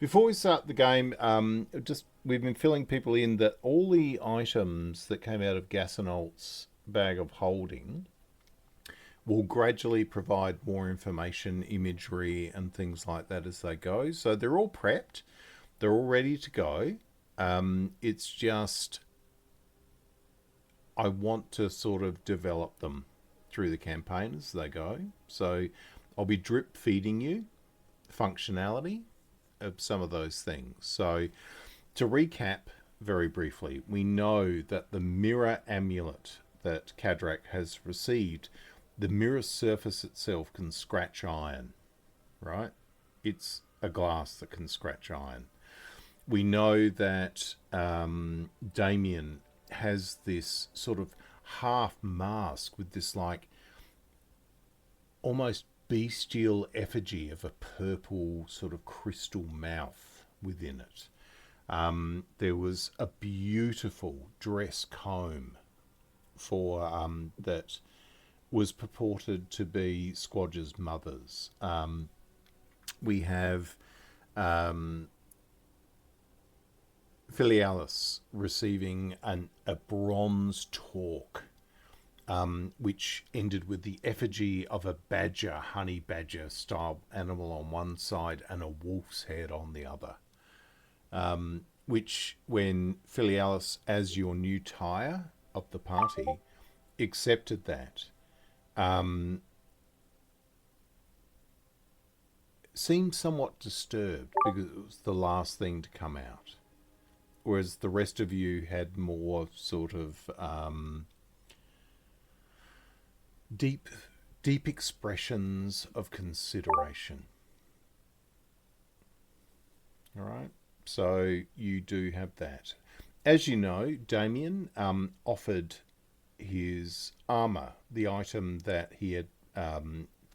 Before we start the game, just we've been filling people in that all the items that came out of Gassanolt's bag of holding will gradually provide more information, imagery, and things like that as they go. So they're all prepped, they're all ready to go. It's just I want to sort of develop them through the campaign as they go. So I'll be drip feeding you functionality of some of those things. So to recap very briefly, we know that the mirror amulet that Cadrak has received, the mirror surface itself can scratch iron, right? It's a glass that can scratch iron. We know that Damien has this sort of half mask with this like almost bestial effigy of a purple sort of crystal mouth within it. There was a beautiful dress comb for that was purported to be Squadge's mother's. We have Filialis receiving a bronze torque, which ended with the effigy of a badger, honey badger style animal on one side and a wolf's head on the other. Which, when Filialis, as your new Tyer of the party, accepted that, seemed somewhat disturbed because it was the last thing to come out. Whereas the rest of you had more sort of deep expressions of consideration. All right, so you do have that. As you know, Damien offered his armor, the item that he had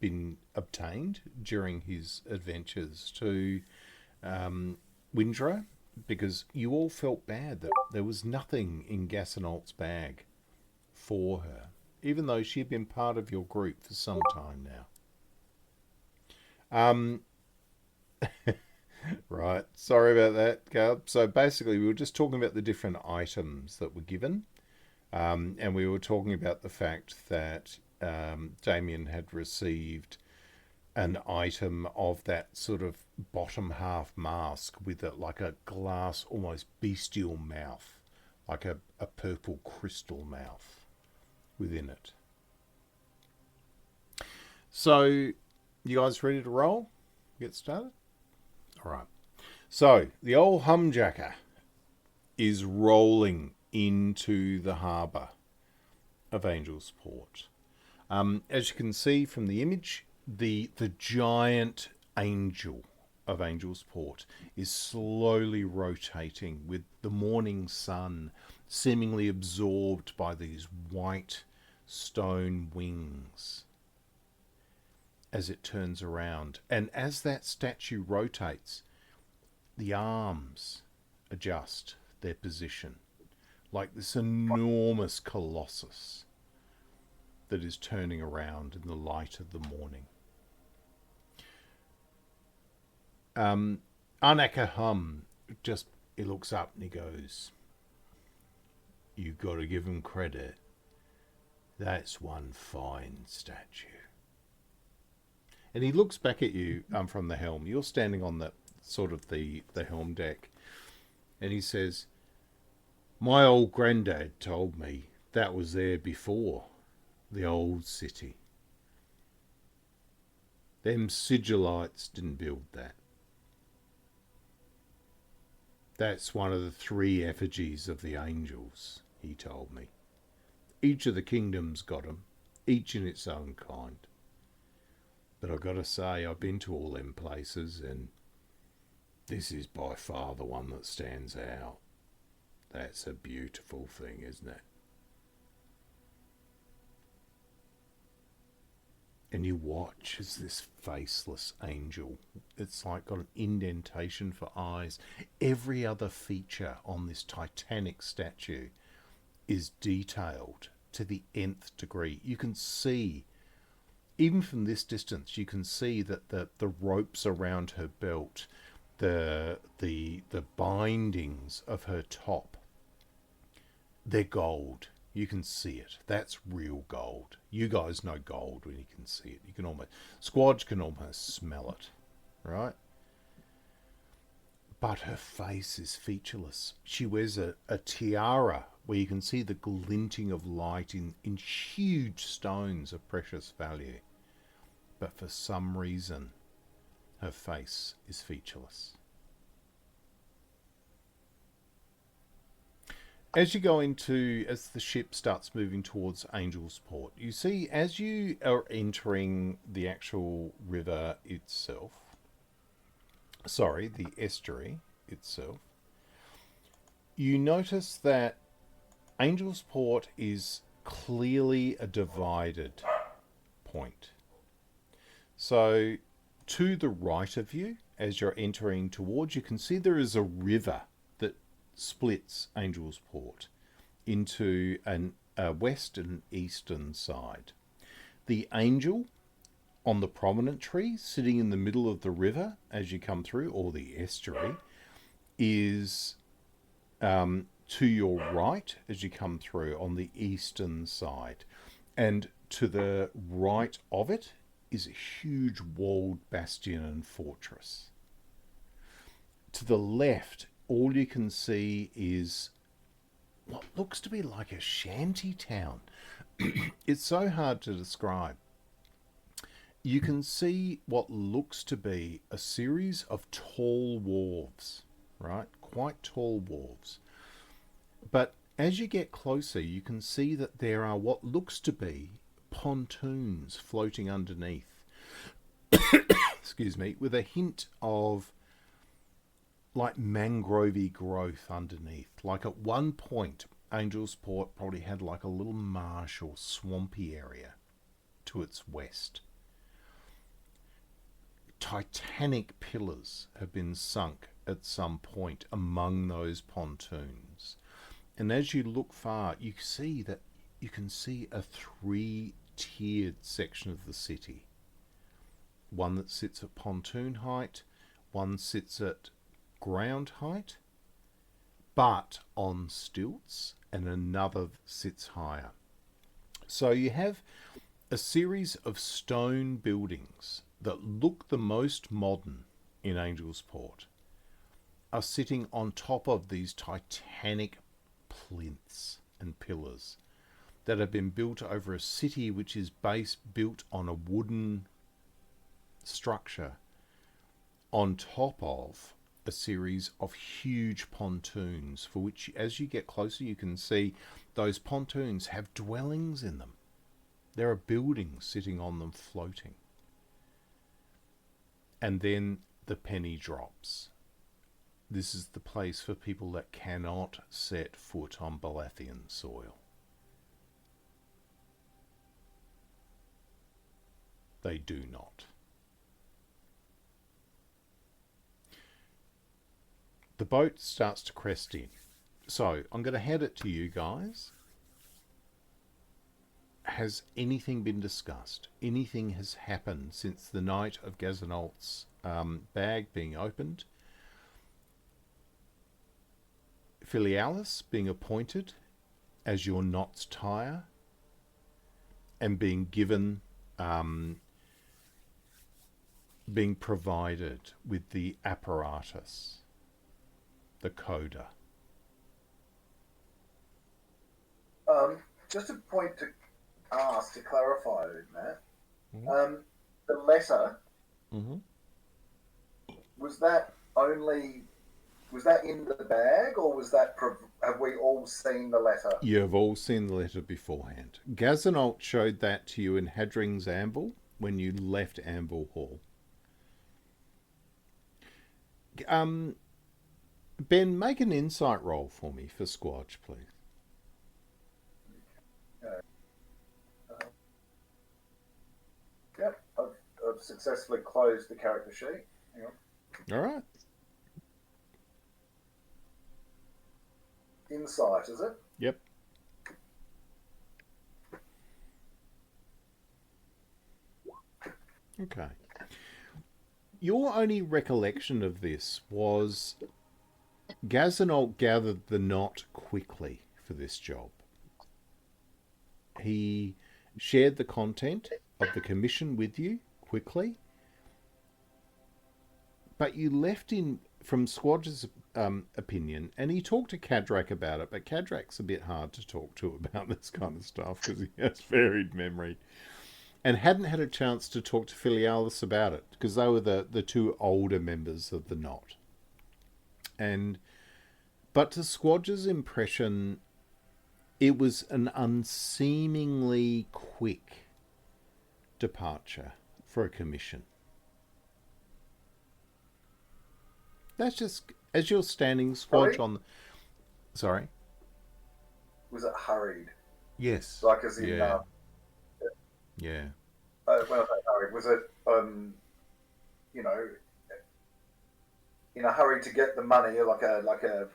been obtained during his adventures, to Windra, because you all felt bad that there was nothing in Gassanolt's bag for her, even though she had been part of your group for some time now. Right, sorry about that, Carl. So basically, we were just talking about the different items that were given, and we were talking about the fact that Damien had received an item of that sort of bottom half mask with like a glass, almost bestial mouth, like a purple crystal mouth within it. So, you guys ready to roll? Get started? All right. So, the Ole Huumjakker is rolling into the harbour of Angelsport. As you can see from the image, the giant angel of Angelsport is slowly rotating with the morning sun seemingly absorbed by these white stone wings as it turns around. And as that statue rotates, the arms adjust their position like this enormous colossus that is turning around in the light of the morning. Anaka just, he looks up and he goes, "You got to give him credit. That's one fine statue." And he looks back at you from the helm. You're standing on the sort of the helm deck, and he says, "My old granddad told me that was there before the old city. Them sigillites didn't build that. That's one of the 3 effigies of the angels," he told me. "Each of the kingdoms got 'em, each in its own kind. But I've got to say, I've been to all them places, and this is by far the one that stands out. That's a beautiful thing, isn't it?" And you watch as this faceless angel, it's like got an indentation for eyes. Every other feature on this titanic statue is detailed to the nth degree. You can see, even from this distance, you can see that the ropes around her belt the bindings of her top, they're gold. You can see it. That's real gold. You guys know gold when you can see it. You can almost, Squadge can almost smell it, right? But her face is featureless. She wears a tiara where you can see the glinting of light in huge stones of precious value. But for some reason, her face is featureless. As you go as the ship starts moving towards Angelsport, you see as you are entering the actual river itself, the estuary itself, you notice that Angelsport is clearly a divided point. So to the right of you, as you're entering towards, you can see there is a river that splits Angelsport into a west and eastern side. The Angel on the promontory, sitting in the middle of the river as you come through, or the estuary, is to your right as you come through on the eastern side. And to the right of it is a huge walled bastion and fortress. To the left, all you can see is what looks to be like a shanty town. It's so hard to describe. You can see what looks to be a series of tall wharves, right? Quite tall wharves. But as you get closer, you can see that there are what looks to be pontoons floating underneath. Excuse me, with a hint of like mangrovey growth underneath. Like at one point, Angelsport probably had like a little marsh or swampy area to its west. Titanic pillars have been sunk at some point among those pontoons. And as you look far, you can see a 3-tiered section of the city. One that sits at pontoon height, one sits at ground height, but on stilts, and another sits higher. So you have a series of stone buildings that look the most modern in Angelsport are sitting on top of these titanic plinths and pillars that have been built over a city which is built on a wooden structure on top of a series of huge pontoons for which, as you get closer, you can see those pontoons have dwellings in them. There are buildings sitting on them floating. And then the penny drops. This is the place for people that cannot set foot on Balathian soil. They do not. The boat starts to crest in. So I'm going to hand it to you guys. Has anything been discussed? Anything has happened since the night of Gassanolt's bag being opened? Filialis being appointed as your Knot's Tyer and being given, being provided with the apparatus, the Coda. Just a point to ask, to clarify, Matt. Mm-hmm. The letter, mm-hmm. was that in the bag, or was that, have we all seen the letter? You have all seen the letter beforehand. Gassanolt showed that to you in Hadring's Anvil when you left Anvil Hall. Ben, make an insight roll for me for Squadge, please. Yep, I've successfully closed the character sheet. Hang on. All right. Insight, is it? Yep. Okay. your only recollection of this was Gassanolt gathered the knot quickly for this job. He shared the content of the commission with you quickly, but you left in, from Squadge's opinion, and he talked to Cadrak about it, but Cadrak's a bit hard to talk to about this kind of stuff because he has varied memory, and hadn't had a chance to talk to Filialis about it because they were the two older members of the knot. But to Squadge's impression, it was an unseemingly quick departure for a commission. That's just, as you're standing, Squadge, on the... Sorry? Was it hurried? Yes. Like as in... Yeah. Yeah. When I say hurried, was it, you know, in a hurry to get the money, like a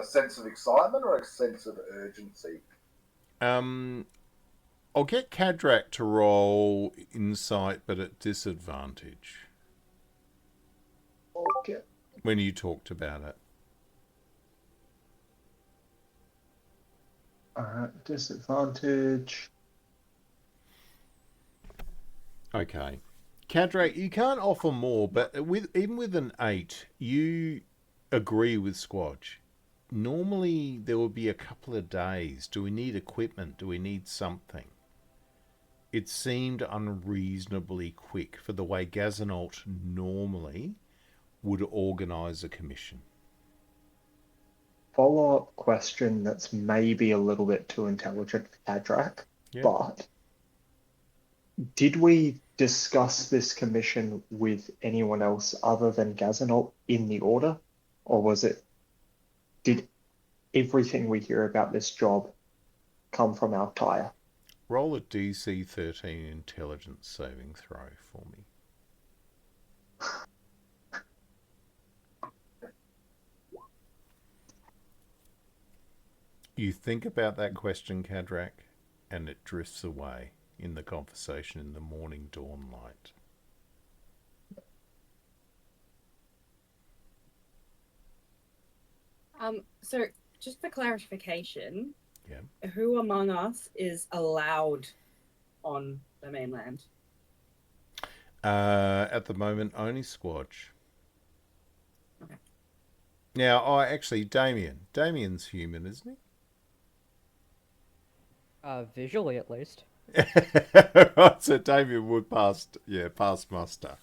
sense of excitement or a sense of urgency? I'll get Cadrak to roll insight, but at disadvantage. Okay. When you talked about it. Alright, disadvantage. Okay. Cadrak, you can't offer more, but even with an 8, you agree with Squadge. Normally, there will be a couple of days. Do we need equipment? Do we need something? It seemed unreasonably quick for the way Gassanolt normally would organise a commission. Follow-up question that's maybe a little bit too intelligent for Cadrak, but did we discuss this commission with anyone else other than Gassanolt in the order? Or was it, did everything we hear about this job come from our Tyer? Roll a DC 13 intelligence saving throw for me. You think about that question, Cadrak, and it drifts away in the conversation in the morning dawn light. So just for clarification, Yeah. who among us is allowed on the mainland? At the moment, only Squadge. Okay. Now, actually, Damien. Damien's human, isn't Visually at least. he? Right, so Damien would pass muster.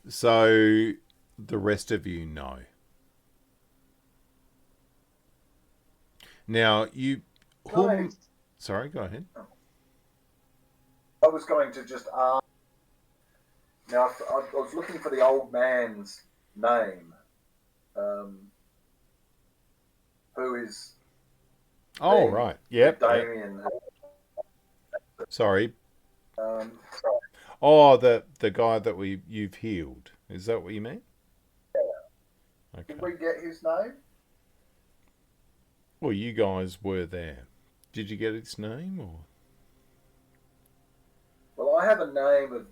So the rest of you know. Now, you... Sorry, go ahead. I was going to just ask... Now, I was looking for the old man's name. Who is... Oh, right. Yep. Damien. Sorry. Sorry. Oh, the guy that you've healed. Is that what you mean? Yeah. Okay. Did we get his name? Well, you guys were there. Did you get its name, or? Well, I have a name of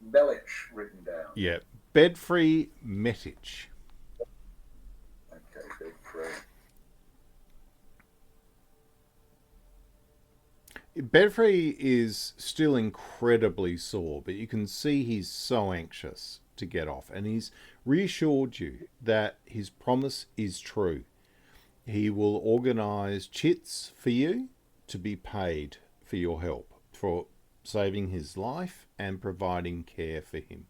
Melich written down. Yeah, Bedfree Metich. Okay, Bedfree. Bedfree is still incredibly sore, but you can see he's so anxious to get off, and he's reassured you that his promise is true. He will organise chits for you to be paid for your help, for saving his life and providing care for him.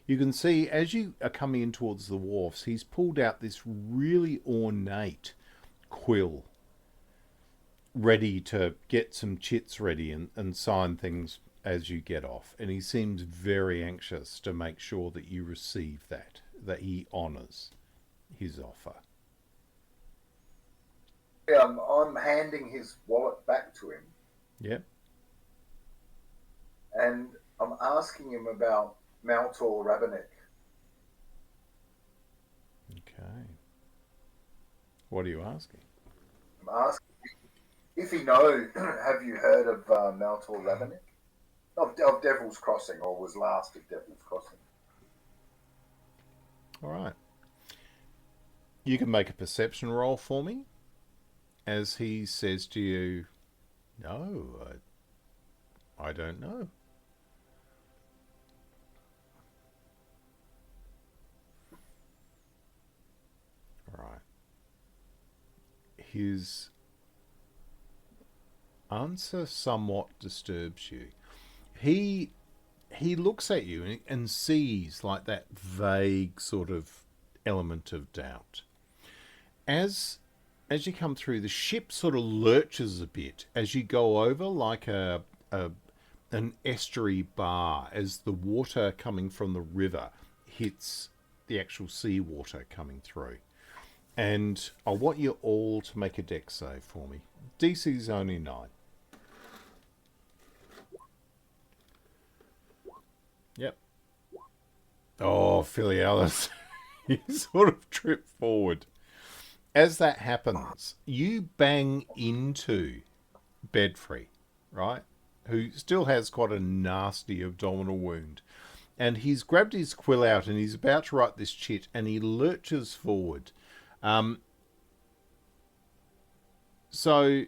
You can see as you are coming in towards the wharfs, he's pulled out this really ornate quill, ready to get some chits ready and sign things as you get off. And he seems very anxious to make sure that you receive that he honours his offer. I'm handing his wallet back to him. Yep. And I'm asking him about Maltor Rabanek. Okay. What are you asking? I'm asking if he knows. Have you heard of Maltor Rabanek? of Devil's Crossing, or was last of Devil's Crossing. All right. You can make a perception roll for me as he says to you, no, I don't know. All right. His answer somewhat disturbs you. He looks at you and sees like that vague sort of element of doubt. As you come through, the ship sort of lurches a bit as you go over, like an estuary bar, as the water coming from the river hits the actual seawater coming through. And I want you all to make a dex save for me. DC's only 9. Yep. Oh, Philly Alice. You sort of trip forward. As that happens, you bang into Bedfrey, right? Who still has quite a nasty abdominal wound. And he's grabbed his quill out and he's about to write this chit, and he lurches forward. So,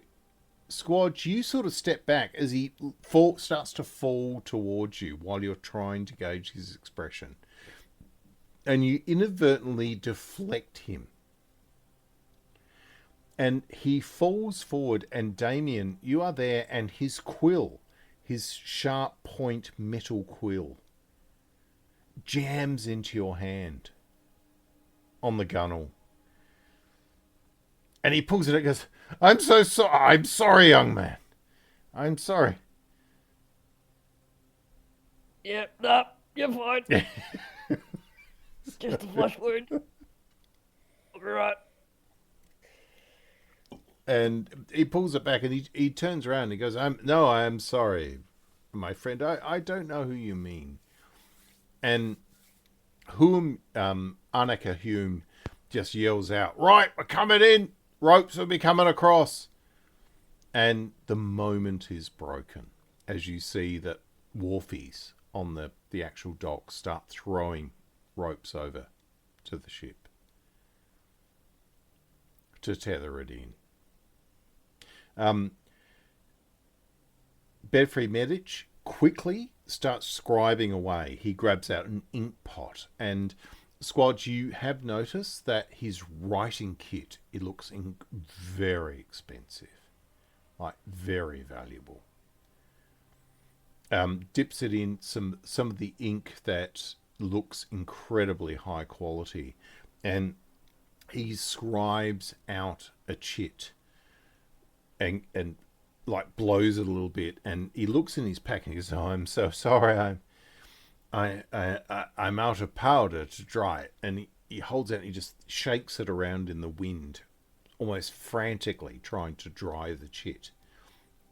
Squad, you sort of step back as he starts to fall towards you while you're trying to gauge his expression. And you inadvertently deflect him. And he falls forward, and Damien, you are there, and his quill, his sharp point metal quill, jams into your hand on the gunnel. And he pulls it and goes, I'm so sorry. I'm sorry, young man. I'm sorry. Yep, no, you're fine. Just a flesh wound. I'll be right. And he pulls it back, and he turns around and he goes, I'm sorry, my friend. I don't know who you mean. And Annika Hume just yells out, right, we're coming in. Ropes will be coming across. And the moment is broken as you see that wharfies on the actual dock start throwing ropes over to the ship to tether it in. Bedfrey Medic quickly starts scribing away. He grabs out an ink pot, and Squad, you have noticed that his writing kit, it looks very expensive, like very valuable. Dips it in some of the ink that looks incredibly high quality, and he scribes out a chit and like blows it a little bit, and he looks in his pack and he goes, oh, I'm so sorry, I'm out of powder to dry it. And he holds it and he just shakes it around in the wind, almost frantically trying to dry the chit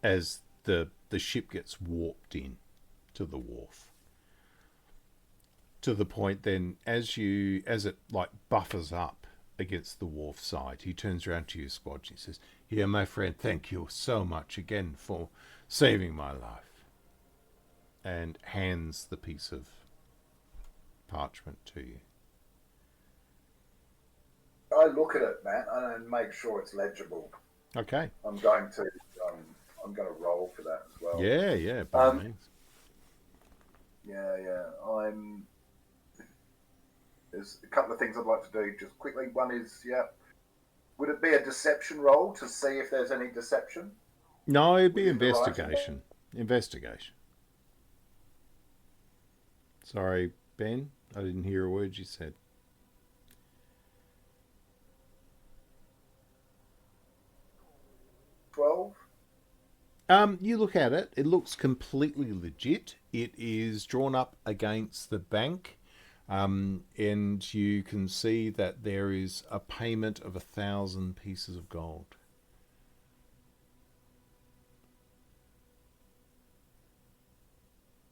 as the ship gets warped in to the wharf. To the point then, as it like buffers up against the wharf side, he turns around to you, Squad, and he says, yeah, my friend, thank you so much again for saving my life. And hands the piece of parchment to you. I look at it, Matt, and make sure it's legible. Okay. I'm going to roll for that as well. Yeah, by all means. Yeah. There's a couple of things I'd like to do just quickly. One is, would it be a deception roll to see if there's any deception? No, it'd be investigation. Investigation. Sorry, Ben. I didn't hear a word you said. You look at it. It looks completely legit. It is drawn up against the bank. And you can see that there is a payment of 1,000 pieces of gold.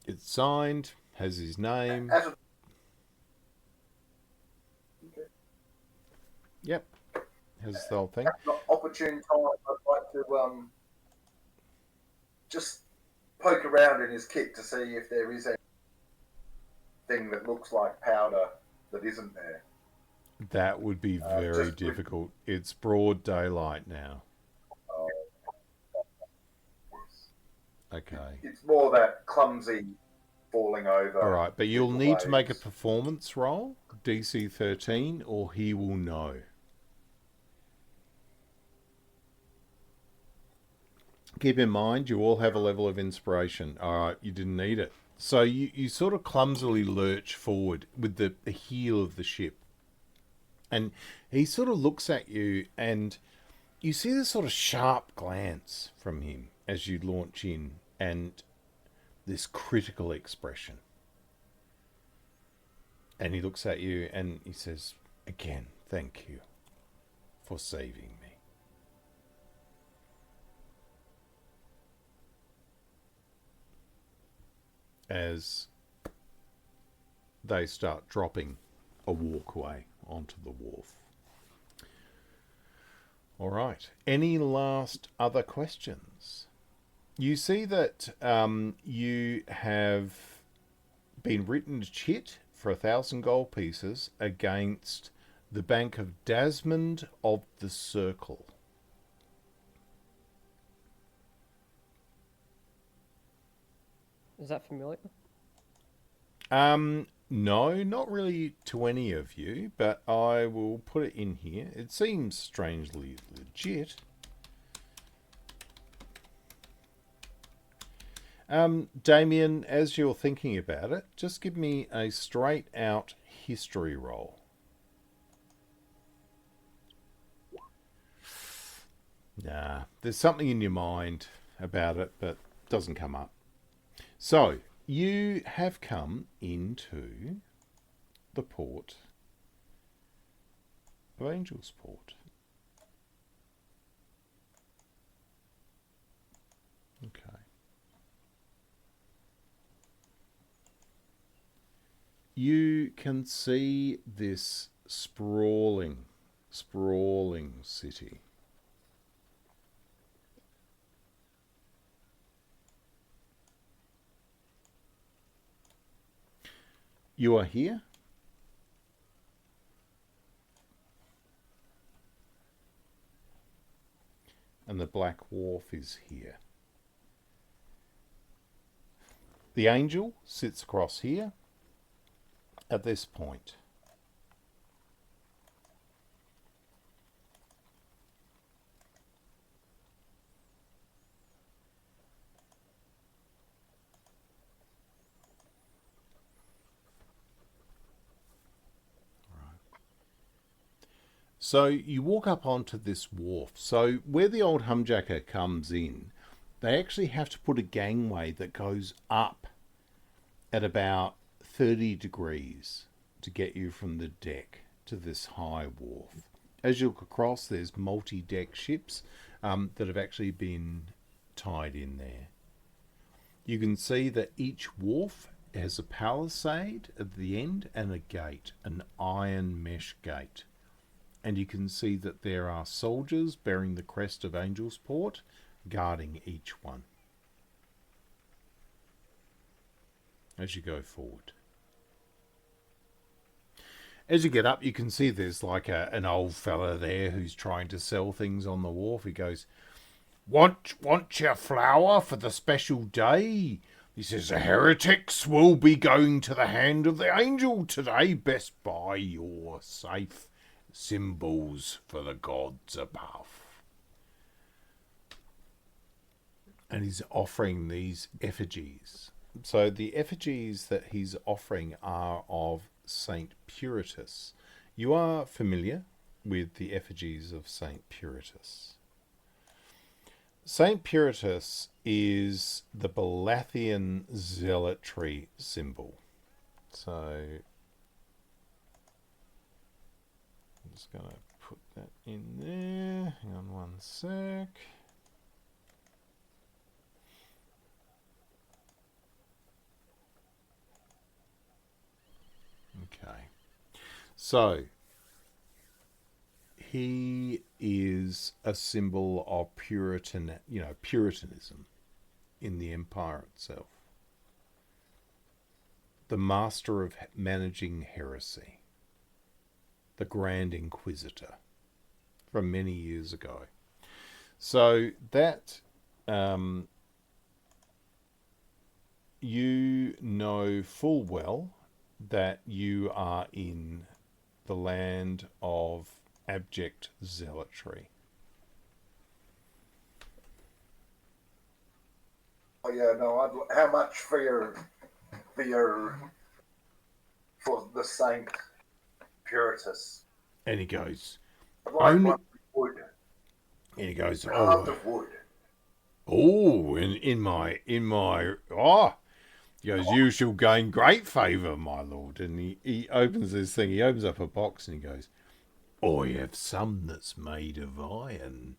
It's signed, has his name. Yep, has the whole thing. At an opportune time, I'd like to just poke around in his kit to see if there is anything that looks like powder that isn't there. That would be very difficult. It's broad daylight now. Okay. It's more that clumsy falling over. All right, but you'll need to make a waves. performance roll, DC 13, or he will know. Keep in mind, you all have a level of inspiration. All right, you didn't need it. So you sort of clumsily lurch forward with the heel of the ship. And he sort of looks at you, and you see this sort of sharp glance from him as you launch in, and this critical expression. And he looks at you and he says, again, thank you for saving me. As they start dropping a walkway onto the wharf. All right. Any last other questions? You see that you have been written to chit for 1,000 gold pieces against the Bank of Desmond of the Circle. Is that familiar? No, not really to any of you, but I will put it in here. It seems strangely legit. Damien, as you're thinking about it, just give me a straight out history roll. Nah, there's something in your mind about it, but it doesn't come up. So, you have come into the port of Angelsport. Okay. You can see this sprawling city. You are here. And the Blackwharf is here. The Angel sits across here at this point. So you walk up onto this wharf. So where the Ole Huumjakker comes in, they actually have to put a gangway that goes up at about 30 degrees to get you from the deck to this high wharf. As you look across, there's multi-deck ships that have actually been tied in there. You can see that each wharf has a palisade at the end and a gate, an iron mesh gate. And you can see that there are soldiers bearing the crest of Angelsport guarding each one as you go forward. As you get up, you can see there's like an old fella there who's trying to sell things on the wharf. He goes, Want your flour for the special day? He says, the heretics will be going to the hand of the angel today. Best buy your safe symbols for the gods above. And he's offering these effigies. So the effigies that he's offering are of Saint Puritus. You are familiar with the effigies of Saint Puritus. Saint Puritus is the Balathian zealotry symbol. So I'm just going to put that in there. Hang on one sec. Okay. So he is a symbol of Puritanism in the Empire itself. The master of managing heresy. The Grand Inquisitor from many years ago. So that you know full well that you are in the land of abject zealotry. Oh yeah, no. How much for the Saint Puritus? And he goes, I'd like only. one wood. And he goes, Carved of wood. in my he goes, you shall gain great favour, my lord. And he opens this thing, he opens up a box and he goes, I have some that's made of iron.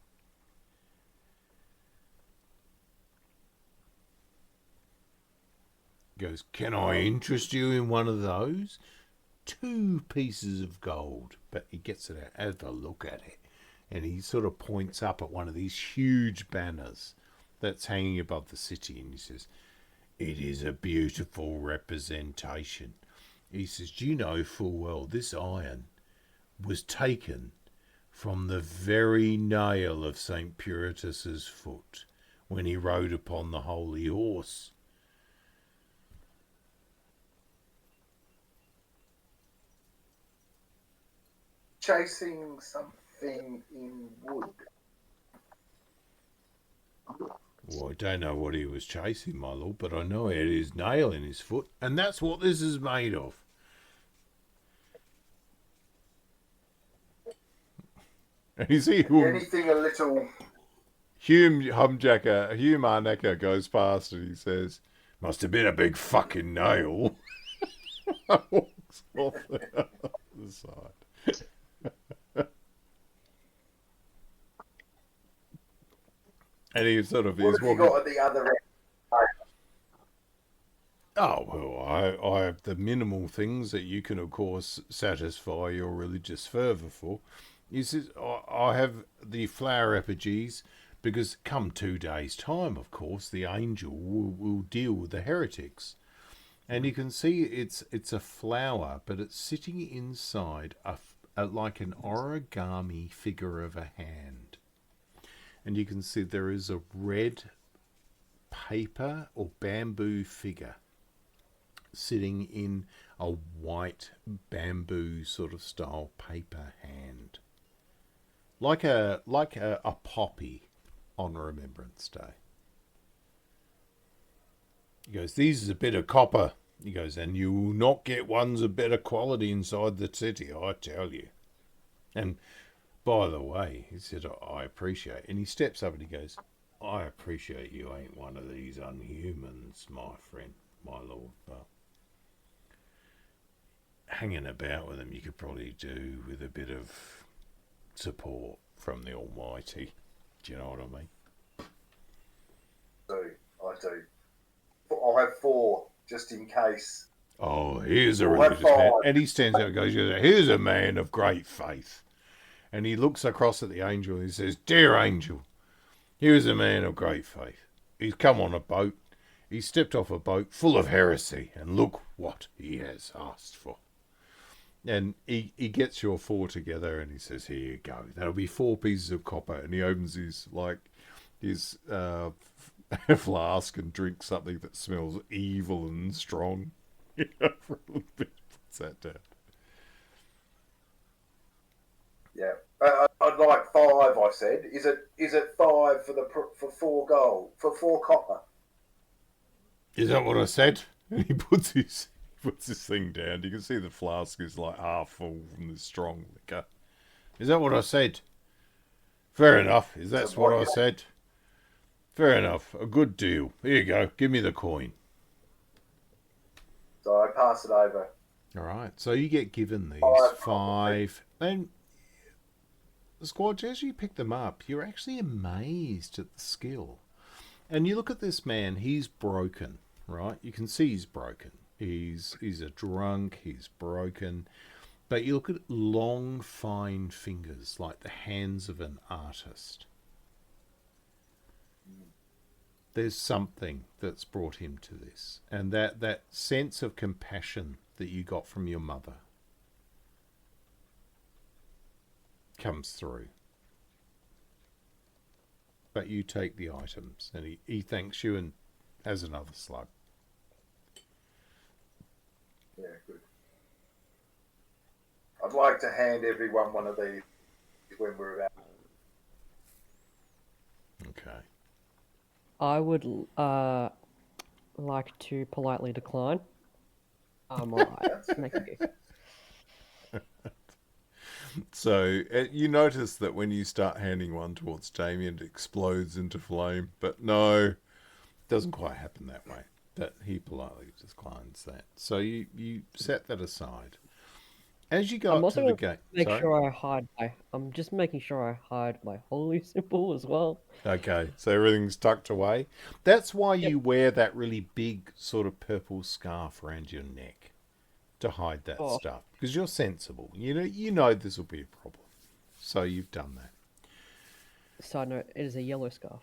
He goes, can I interest you in one of those? 2 pieces of gold. But he gets it out, have a look at it. And he sort of points up at one of these huge banners that's hanging above the city. And he says, it is a beautiful representation. He says, do you know full well this iron was taken from the very nail of St. Puritus's foot when he rode upon the holy horse? Chasing something in wood. Well, I don't know what he was chasing, my lord, but I know he had his nail in his foot, and that's what this is made of. And you see Anything a little... Huumjakker goes past and he says, must have been a big fucking nail. Walks off the other side. And he sort of What is have you walking. got at the other end? Oh, well, I have the minimal things that you can, of course, satisfy your religious fervour for. He says, I have the flower effigies, because come 2 days' time, of course, the angel will deal with the heretics. And you can see it's a flower, but it's sitting inside like an origami figure of a hand. And you can see there is a red paper or bamboo figure sitting in a white bamboo sort of style paper hand. Like a poppy on Remembrance Day. He goes, these is a bit of copper. He goes, and you will not get ones of better quality inside the city, I tell you. And by the way, he said, I appreciate. And he steps up and he goes, I appreciate you ain't one of these unhumans, my friend, my lord. But hanging about with them, you could probably do with a bit of support from the Almighty. Do you know what I mean? I do. I'll have 4 just in case. Oh, here's a religious man. And he stands up and goes, here's a man of great faith. And he looks across at the angel and he says, dear angel, here's a man of great faith. He's come on a boat. He stepped off a boat full of heresy, and look what he has asked for. And he gets your 4 together and he says, here you go. That'll be 4 pieces of copper. And he opens his flask and drinks something that smells evil and strong. For a little bit, puts that down. Yeah, I'd like 5. I said, is it 5 for 4 gold for 4 copper? Is that what I said? And he puts his thing down. You can see the flask is like half full from this strong liquor. Is that what I said? Fair enough. Is that what I said? Fair enough. A good deal. Here you go. Give me the coin. So I pass it over. All right. So you get given these 5. And Squatch, as you pick them up, you're actually amazed at the skill. And you look at this man. He's broken, right? You can see he's broken. He's a drunk. He's broken. But you look at long, fine fingers, like the hands of an artist. There's something that's brought him to this. And that sense of compassion that you got from your mother comes through. But you take the items, and he thanks you and has another slug. Yeah, good. I'd like to hand everyone one of these when we're about. Okay. I would like to politely decline. I'm alright. Thank you. So you notice that when you start handing one towards Damien, it explodes into flame. But no, it doesn't quite happen that way. That he politely declines that. So you set that aside. As you go I'm up also to the gonna gate... I'm just making sure I hide my holy symbol as well. Okay, so everything's tucked away. That's why you wear that really big sort of purple scarf around your neck. To hide that stuff. Because you're sensible. You know this will be a problem. So you've done that. Side note, it is a yellow scarf.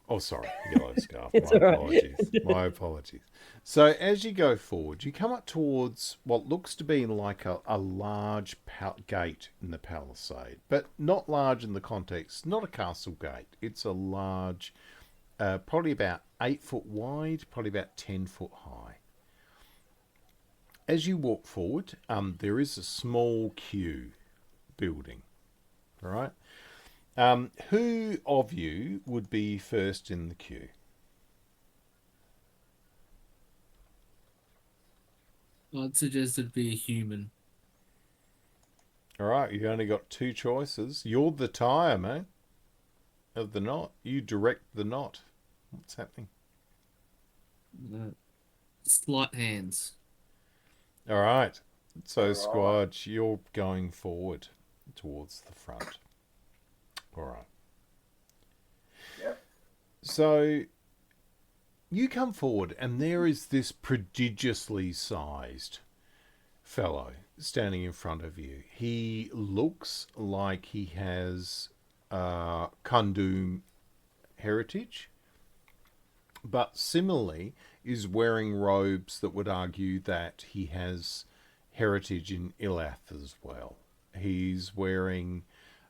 Oh, sorry. Yellow scarf. It's My all right. apologies. My apologies. So as you go forward, you come up towards what looks to be like a large gate in the palisade. But not large in the context. Not a castle gate. It's a large, probably about 8 foot wide, probably about 10 foot high. As you walk forward, there is a small queue building. All right. Who of you would be first in the queue? I'd suggest it'd be a human. All right. You only got 2 choices. You're the Tyer, man, of the knot. You direct the knot. What's happening? Slight hands. All right. So, All right. Squadge, you're going forward towards the front. All right. Yep. So, you come forward, and there is this prodigiously sized fellow standing in front of you. He looks like he has Kundum heritage, but similarly is wearing robes that would argue that he has heritage in Ilath as well. He's wearing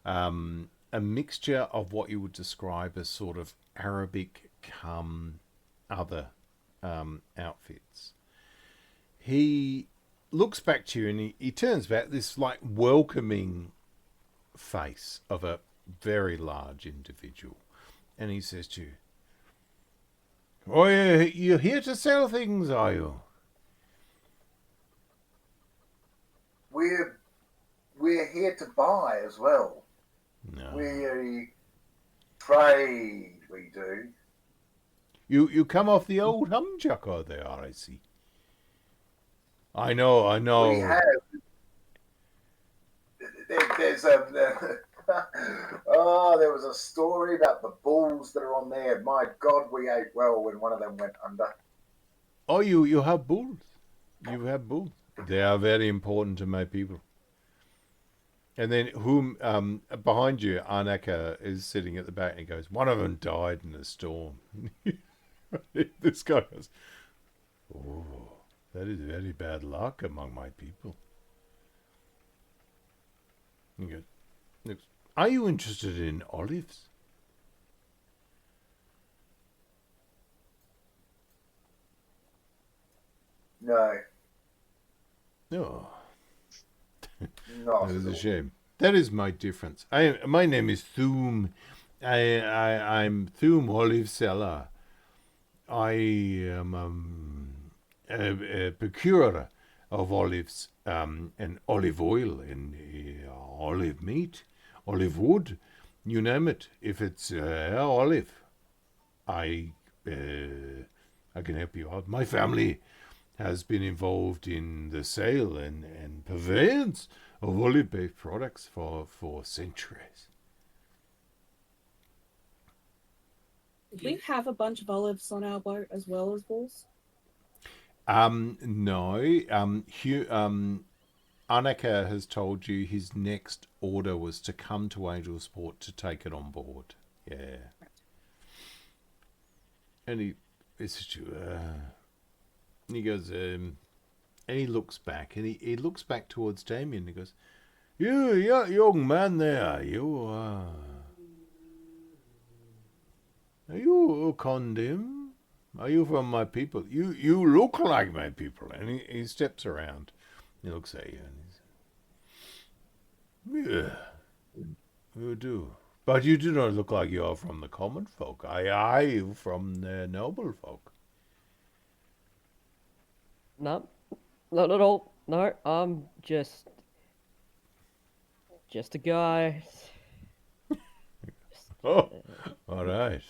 a mixture of what you would describe as sort of Arabic come other outfits. He looks back to you and he turns back, this like welcoming face of a very large individual, and he says to you, "Oh, you're here to sell things, are you?" We're here to buy as well. No. We trade, we do. You come off the Ole Huumjakker there, I see. I know. We have. There's a. Oh, there was a story about the bulls that are on there. My God, we ate well when one of them went under. Oh, you have bulls. You have bulls. They are very important to my people. And then behind you, Arnaka is sitting at the back and he goes, "One of them died in a storm." This guy goes, "Oh, that is very bad luck among my people." He goes, "Are you interested in olives?" No, No. not That is at a all. shame. That is my difference. My name is Thuum. I'm Thuum Olive Seller. I am a procurer of olives and olive oil and olive meat, olive wood, you name it. If it's olive, I can help you out. My family has been involved in the sale and purveyance of olive-based products for centuries. Did we have a bunch of olives on our boat as well as bulls? No. Annika has told you his next order was to come to Angelsport to take it on board. Yeah. And he goes, and he looks back, and he looks back towards Damien, and he goes, you young man there, are you condemned? Are you from my people? You look like my people. And he steps around. He looks at you and he says, yeah, you do. But you do not look like you are from the common folk. Are you from the noble folk? No, not at all. No, I'm just a guy. Oh, all right.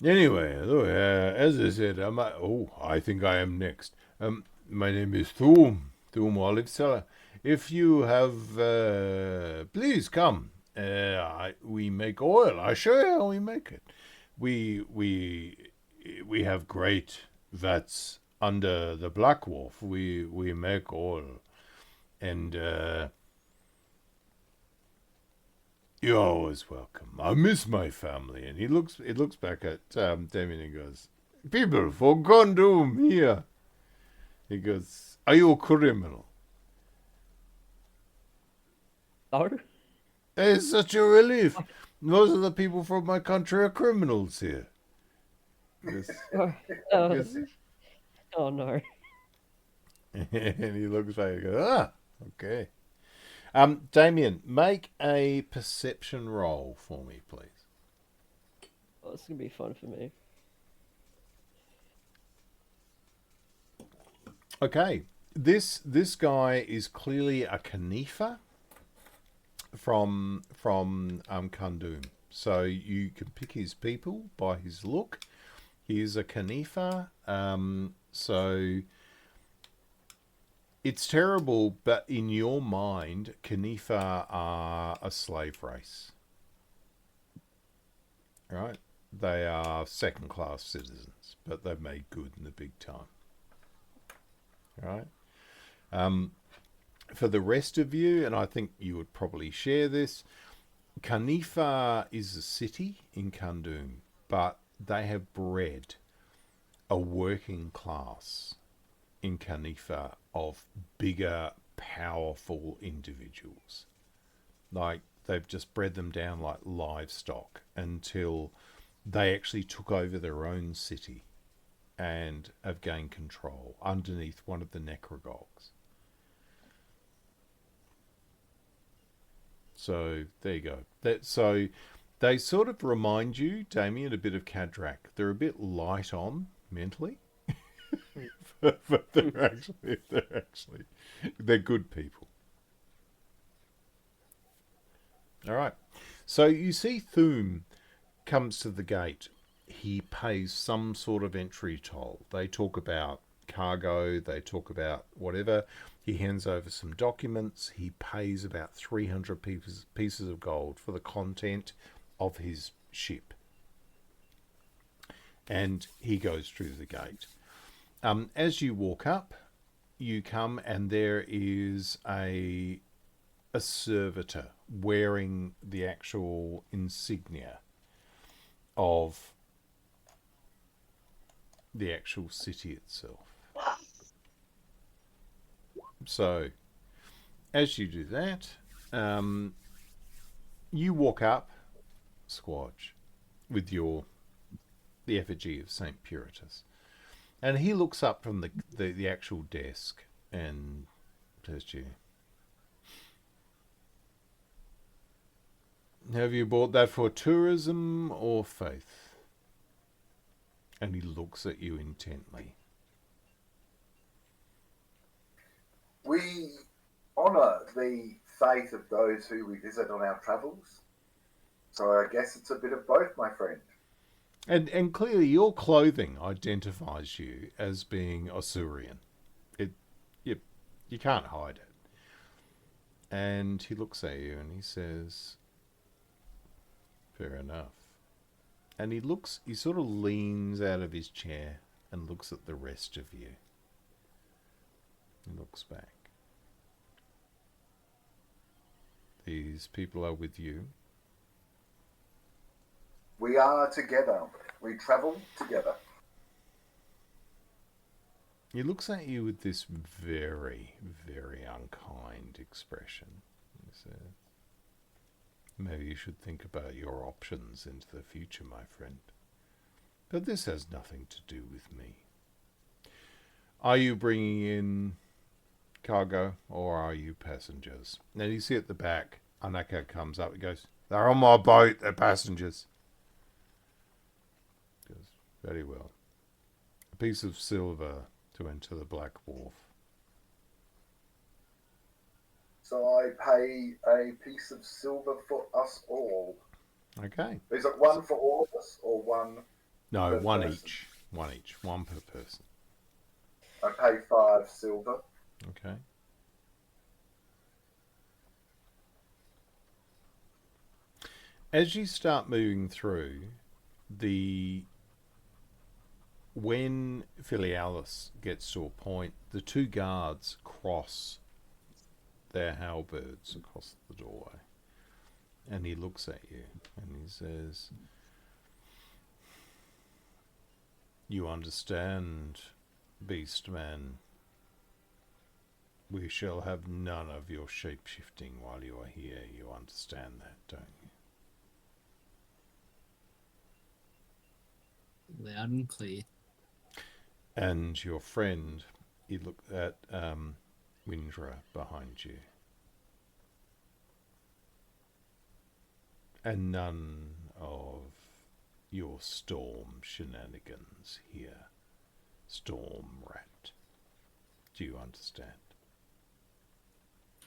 Anyway, look, as I said, I think I am next. My name is Thum Oliveseller. If you have, please come. We make oil. I show you how we make it. We have great vats under the Blackwharf. We make oil, and you're always welcome. I miss my family. And he looks back at Damien and goes, people for condom here. He goes, are you a criminal? No. It's such a relief. Most of the people from my country are criminals here. Yes. Yes. Oh no. And he looks back and goes, okay. Damien, make a perception roll for me, please. Oh, it's gonna be fun for me. Okay, this guy is clearly a Kanifa from Kundum. So you can pick his people by his look. He is a Kanifa. So it's terrible, but in your mind, Kanifa are a slave race. Right? They are second-class citizens, but they've made good in the big time. Right? For the rest of you, and I think you would probably share this, Kanifa is a city in Kundum, but they have bred a working class in Kanifa of bigger, powerful individuals. Like, they've just bred them down like livestock until they actually took over their own city and have gained control underneath one of the necrogogs. So there you go. So they sort of remind you, Damien, a bit of Cadrak. They're a bit light on mentally, but they're good people. All right. So you see Thum comes to the gate. He pays some sort of entry toll. They talk about cargo. They talk about whatever. He hands over some documents. He pays about 300 pieces of gold for the content of his ship. And he goes through the gate. As you walk up, you come and there is a servitor wearing the actual insignia of the actual city itself. So, as you do that, you walk up, Squatch, with the effigy of Saint Puritas, and he looks up from the actual desk and says to you, "Have you bought that for tourism or faith?" And he looks at you intently. We honour the faith of those who we visit on our travels. So I guess it's a bit of both, my friend. And clearly your clothing identifies you as being Osurian. You can't hide it. And he looks at you and he says, "Fair enough." And he sort of leans out of his chair and looks at the rest of you. He looks back. These people are with you. We are together. We travel together. He looks at you with this very, very unkind expression. He says, maybe you should think about your options into the future, my friend. But this has nothing to do with me. Are you bringing in cargo or are you passengers? Now you see at the back, Anaka comes up and goes, they're on my boat, they're passengers. He goes, very well. A piece of silver to enter the Blackwharf. So I pay a piece of silver for us all. Okay. Is it one for all of us or one? No, per one person? each. One each. One per person. I pay 5 silver. Okay. As you start moving through, when Filialis gets to a point, the two guards cross their halberds across the doorway. And he looks at you and he says, you understand, Beastman. We shall have none of your shape-shifting while you are here. You understand that, don't you? Loud and clear. And your friend, you look at Windra behind you. And none of your storm shenanigans here. Storm rat. Do you understand?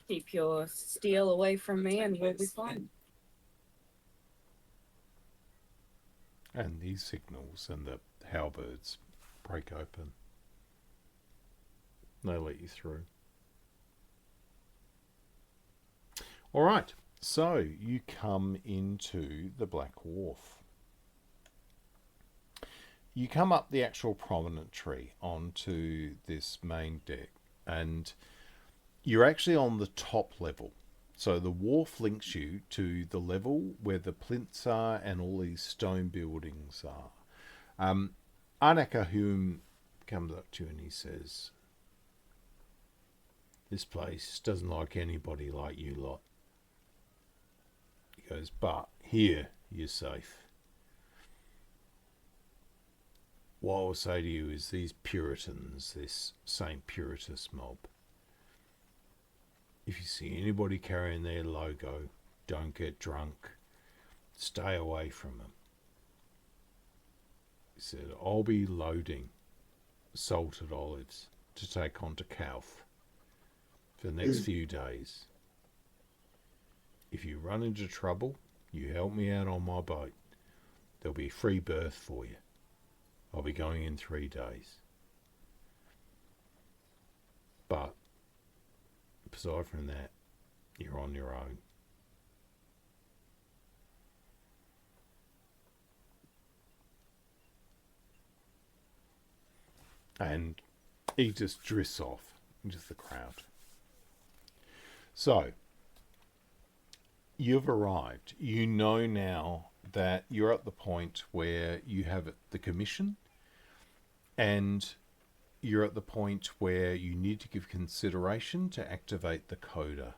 Keep your steel away from me and we'll be fine. And these signals and the halberds break open. They let you through. All right, so you come into the Blackwharf. You come up the actual promontory onto this main deck, and you're actually on the top level. So the wharf links you to the level where the plinths are and all these stone buildings are. Arnaka Hume comes up to you and he says, this place doesn't like anybody like you lot. He goes, but here you're safe. What I'll say to you is these Puritans, this St. Puritas mob, if you see anybody carrying their logo, don't get drunk. Stay away from them. He said, I'll be loading salted olives to take on to Calf for the next few days. If you run into trouble, you help me out on my boat. There'll be a free berth for you. I'll be going in 3 days. But aside from that, you're on your own. And he just drifts off into the crowd. So, you've arrived. You know now that you're at the point where you have the commission, and you're at the point where you need to give consideration to activate the Coda.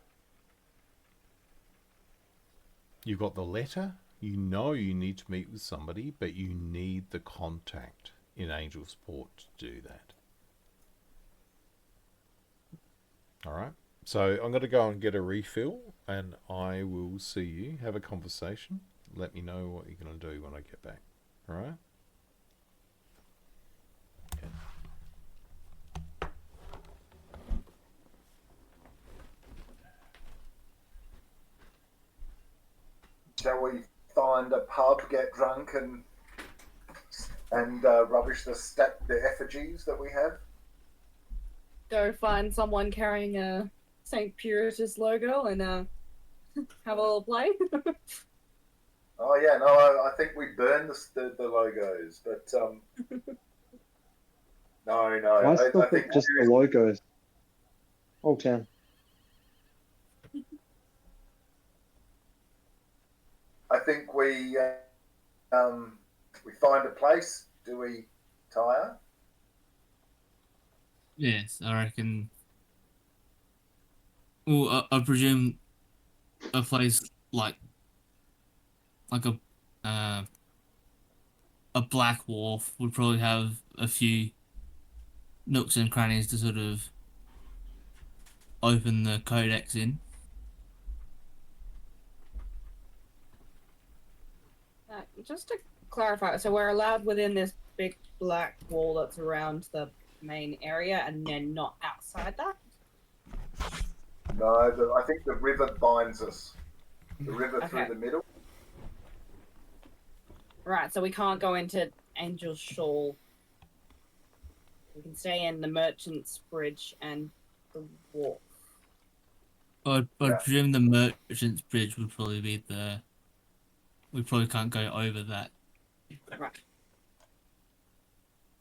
You've got the letter. You know you need to meet with somebody, but you need the contact in Angelsport to do that. All right. So I'm going to go and get a refill, and I will see you. Have a conversation. Let me know what you're going to do when I get back. All right? Okay. Shall we find a pub, get drunk, and rubbish the effigies that we have? Go find someone carrying a St. Puritas logo and have a little play. Oh yeah, no, I think we burned the logos, but no, I still I think think just the logos. Old Town. I think we we find a place, do we, Tyer? Yes, I reckon. Well, I presume a place like a Blackwharf would probably have a few nooks and crannies to sort of open the codex in. Just to clarify, so we're allowed within this big black wall that's around the main area, and then not outside that? No, I think the river binds us. The river through Okay. the middle. Right, so we can't go into Angel's Shawl. We can stay in the Merchant's Bridge and the Wharf. I'd Yeah. presume the Merchant's Bridge would probably be the. We probably can't go over that, Right.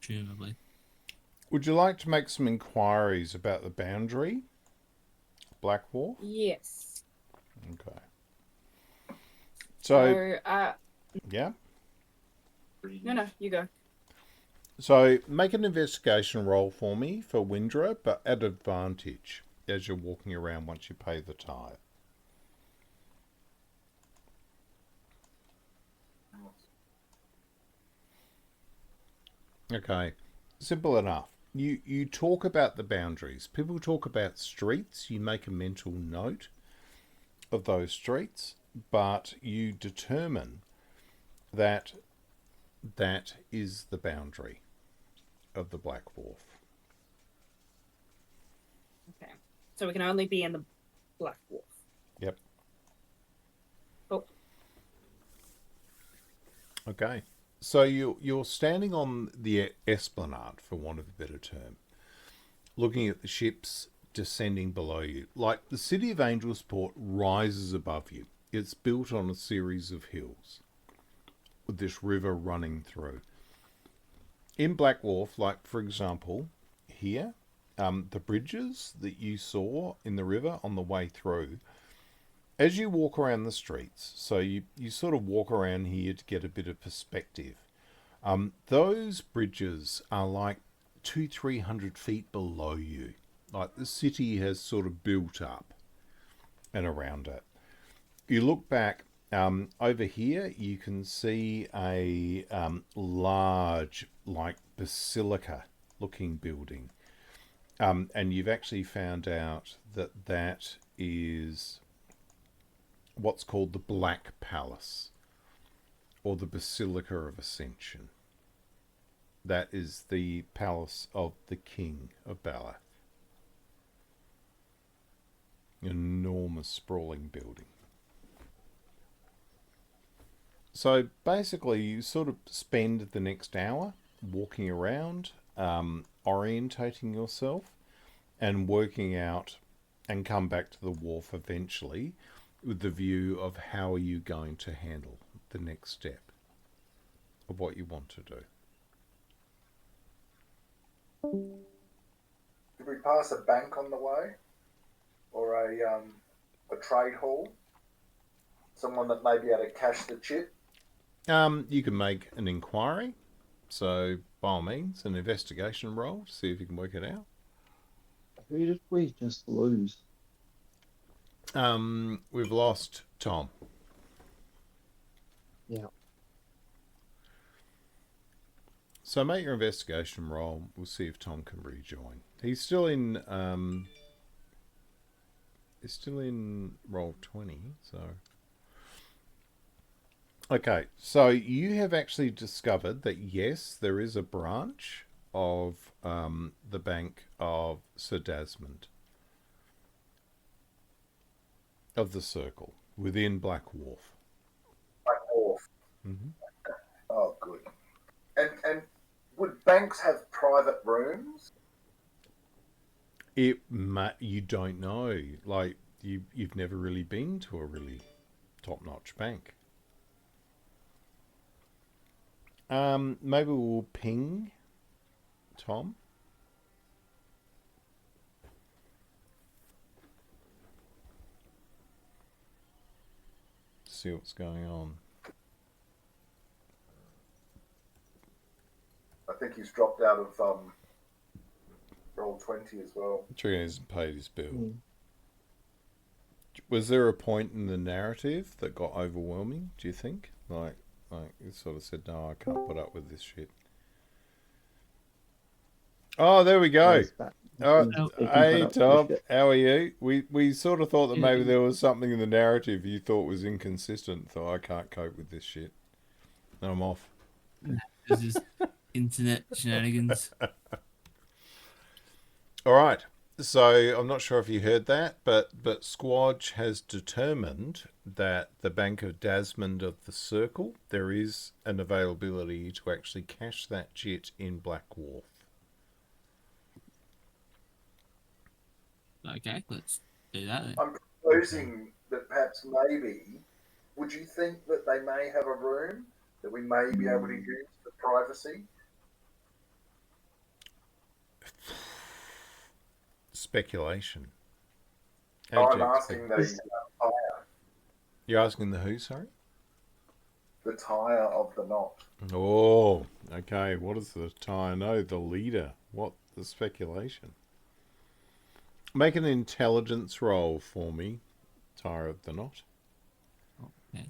presumably. Would you like to make some inquiries about the boundary, Blackwharf? Yes. Okay. So yeah. No, you go. So make an investigation roll for me for Windra, but at advantage as you're walking around once you pay the tithe. Okay, simple enough. You talk about the boundaries. People talk about streets. You make a mental note of those streets, but you determine that that is the boundary of the Blackwharf. Okay. So we can only be in the Black Wharf. Yep. Oh. Okay. So you're standing on the esplanade, for want of a better term, looking at the ships descending below you. Like the city of Angelsport rises above you. It's built on a series of hills with this river running through. In Blackwharf, like for example, here, the bridges that you saw in the river on the way through, as you walk around the streets, so you sort of walk around here to get a bit of perspective. Those bridges are like 200-300 feet below you. Like the city has sort of built up and around it. You look back over here, you can see a large, like basilica-looking building, and you've actually found out that that is what's called the Black Palace, or the Basilica of Ascension. That is the palace of the King of Balath. Enormous sprawling building. So basically you sort of spend the next hour walking around, orientating yourself and working out, and come back to the wharf eventually with the view of how are you going to handle the next step of what you want to do. Did we pass a bank on the way? Or a trade hall? Someone that may be able to cash the chip? You can make an inquiry, so by all means, an investigation roll to see if you can work it out. Who did we just lose? We've lost Tom. Yeah. So make your investigation roll. We'll see if Tom can rejoin. He's still in roll 20, so okay, so you have actually discovered that yes, there is a branch of the Bank of Sir Desmond of the Circle within Blackwharf. Blackwharf. Mm-hmm. Oh, good. And would banks have private rooms? You don't know. Like you've never really been to a really top-notch bank. Maybe we'll ping Tom. See what's going on. think he's dropped out of roll 20 as well. Trigger hasn't paid his bill. Mm. Was there a point in the narrative that got overwhelming, do you think? Like it sort of said, no, I can't put up with this shit. Oh, there we go. Oh, hey, Tom, how are you? We sort of thought that maybe there was something in the narrative you thought was inconsistent. Thought, I can't cope with this shit. And I'm off. This is internet shenanigans. All right. So I'm not sure if you heard that, but Squadge has determined that the Bank of Desmond of the Circle, there is an availability to actually cash that jit in Blackwharf. Okay, let's do that then. I'm proposing that perhaps maybe, would you think that they may have a room that we may be able to use for privacy? Speculation. I'm asking the Tyer. You're asking the who, sorry? The Tyer of the Knot. Oh, okay. What does the Tyer know? The leader. What the speculation? Make an intelligence roll for me, Tyer of the Knot. Okay.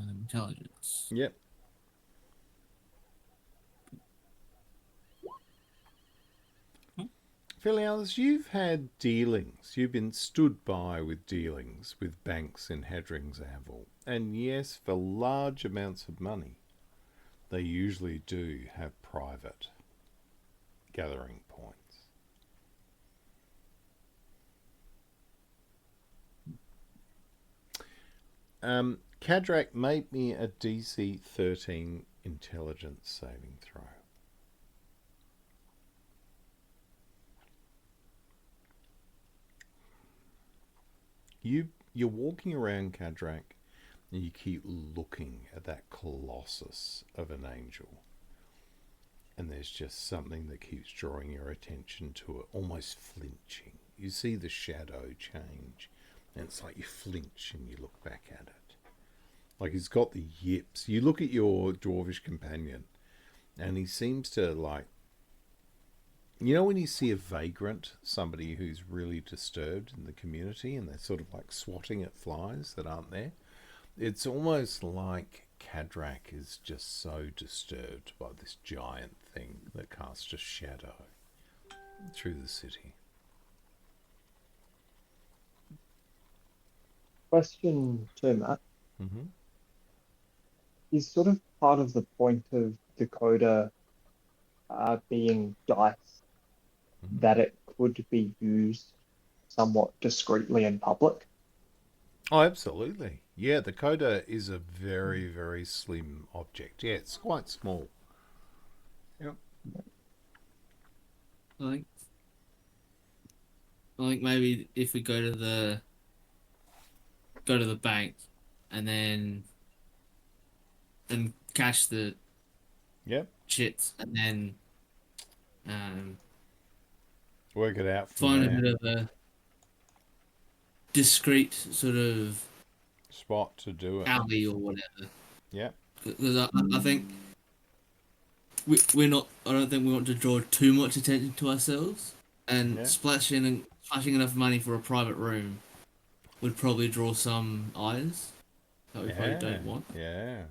Intelligence. Yep. Philialis, you've had dealings. You've been stood by with dealings with banks in Hadringsaville. And yes, for large amounts of money, they usually do have private gathering points. Cadrak, make me a DC 13 intelligence saving throw. You're walking around Cadrak and you keep looking at that colossus of an angel. And there's just something that keeps drawing your attention to it, almost flinching. You see the shadow change, and it's like you flinch and you look back at it. Like he's got the yips. You look at your dwarvish companion, and he seems to like... You know when you see a vagrant, somebody who's really disturbed in the community, and they're sort of like swatting at flies that aren't there? It's almost like Cadrak is just so disturbed by this giant thing that casts a shadow through the city. Question to Matt. Mm-hmm. Is sort of part of the point of the Coda being dice that it could be used somewhat discreetly in public? Oh, absolutely. Yeah, the Coda is a very, very slim object. Yeah, it's quite small. Yep. I think maybe if we go to the bank and then cash the shits and then work it out from find there. a bit of a discreet sort of spot to do it, alley or whatever. Yeah, because I think we're not. I don't think we want to draw too much attention to ourselves, and splashing enough money for a private room would probably draw some eyes that we probably don't want. Yeah.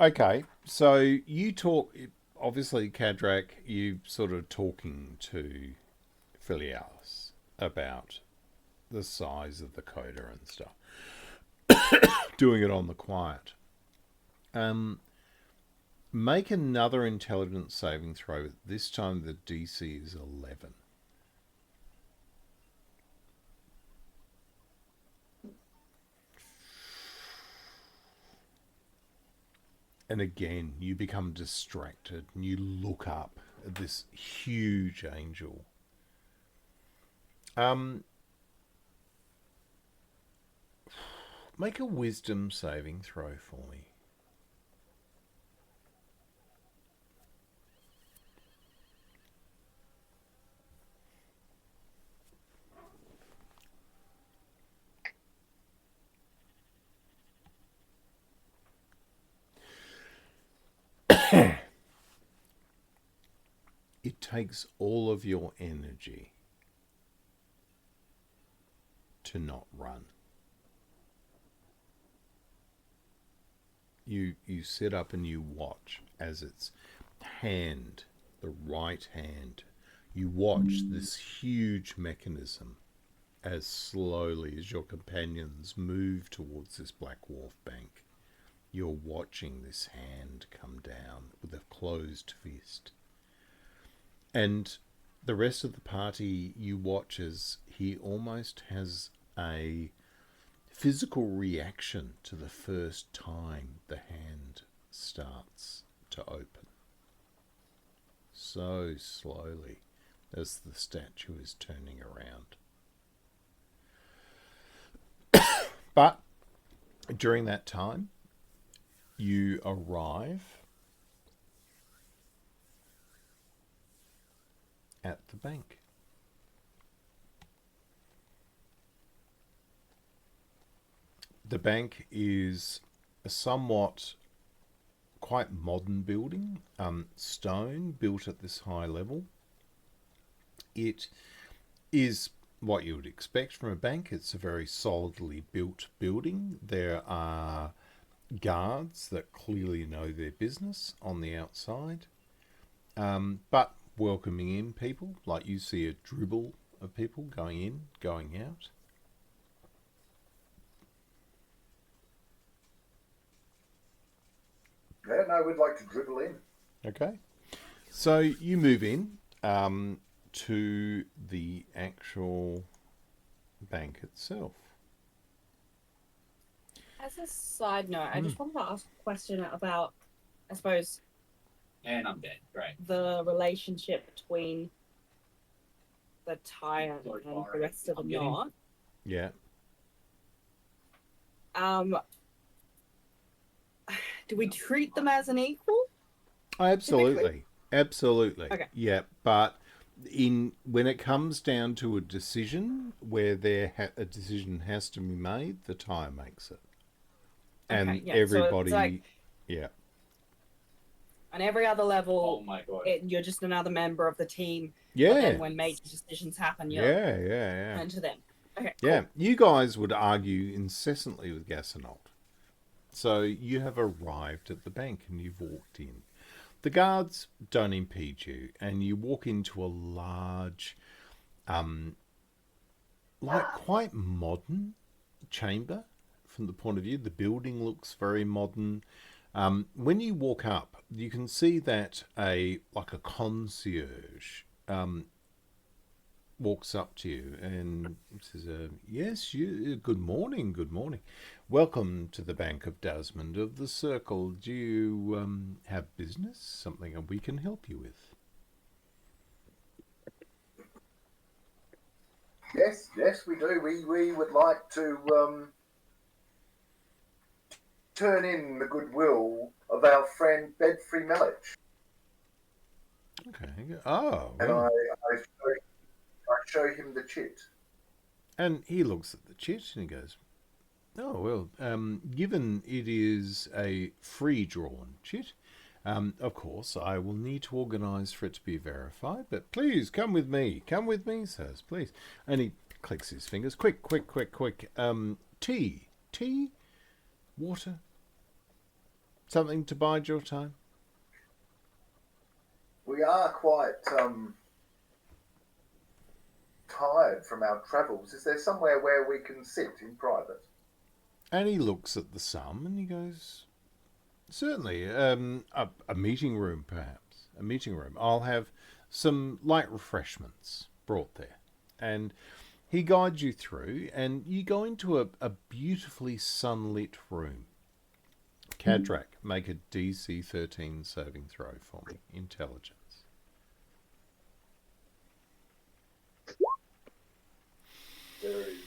Okay, so you talk. Obviously, Cadrak, you sort of talking to Philialis about the size of the Coda and stuff. Doing it on the quiet. Make another intelligence saving throw. This time the DC is 11. And again, you become distracted and you look up at this huge angel. Make a wisdom saving throw for me. takes all of your energy to not run. You sit up and you watch as its hand, the right hand, you watch this huge mechanism as slowly as your companions move towards this Blackwharf bank. You're watching this hand come down with a closed fist. And the rest of the party, you watch as he almost has a physical reaction to the first time the hand starts to open. So slowly as the statue is turning around. But during that time, you arrive at the bank. The bank is a somewhat quite modern building, stone, built at this high level. It is what you would expect from a bank. It's a very solidly built building. There are guards that clearly know their business on the outside, but welcoming in people. Like you see a dribble of people going in, going out. Yeah, no, we'd like to dribble in. Okay. So you move in to the actual bank itself. As a side note, I just wanted to ask a question about, I suppose, And I'm dead. Great. the relationship between the Tyer Lord and Barr, the rest of the I'm getting- knot. Yeah. Do we treat them as an equal? Absolutely. Absolutely. Okay. Yeah, but when it comes down to a decision where a decision has to be made, the Tyer makes it. And Okay, yeah, so it's everybody, like- yeah. On every other Oh level, my god. you're just another member of the team. Yeah. But then when major decisions happen, you're Yeah. into them. Okay, cool. Yeah, you guys would argue incessantly with Gassanolt. So you have arrived at the bank and you've walked in. The guards don't impede you, and you walk into a large, like quite modern chamber from the point of view. The building looks very modern. When you walk up, you can see that a concierge walks up to you and says, yes, good morning. Welcome to the Bank of Desmond of the Circle. Do you have business? Something we can help you with? Yes, we do. We would like to turn in the goodwill of our friend Bedfrey Melich. Okay. Oh, And well. I show him the chit. And he looks at the chit and he goes, oh, well, given it is a free-drawn chit, of course, I will need to organise for it to be verified, but please, come with me, sirs, please. And he clicks his fingers, quick. Tea, water, something to bide your time? We are quite tired from our travels. Is there somewhere where we can sit in private? And he looks at the sum and he goes, certainly, a meeting room, perhaps. A meeting room. I'll have some light refreshments brought there. And he guides you through, and you go into a beautifully sunlit room. Cadrak, make a DC 13 saving throw for me. Intelligence. There is.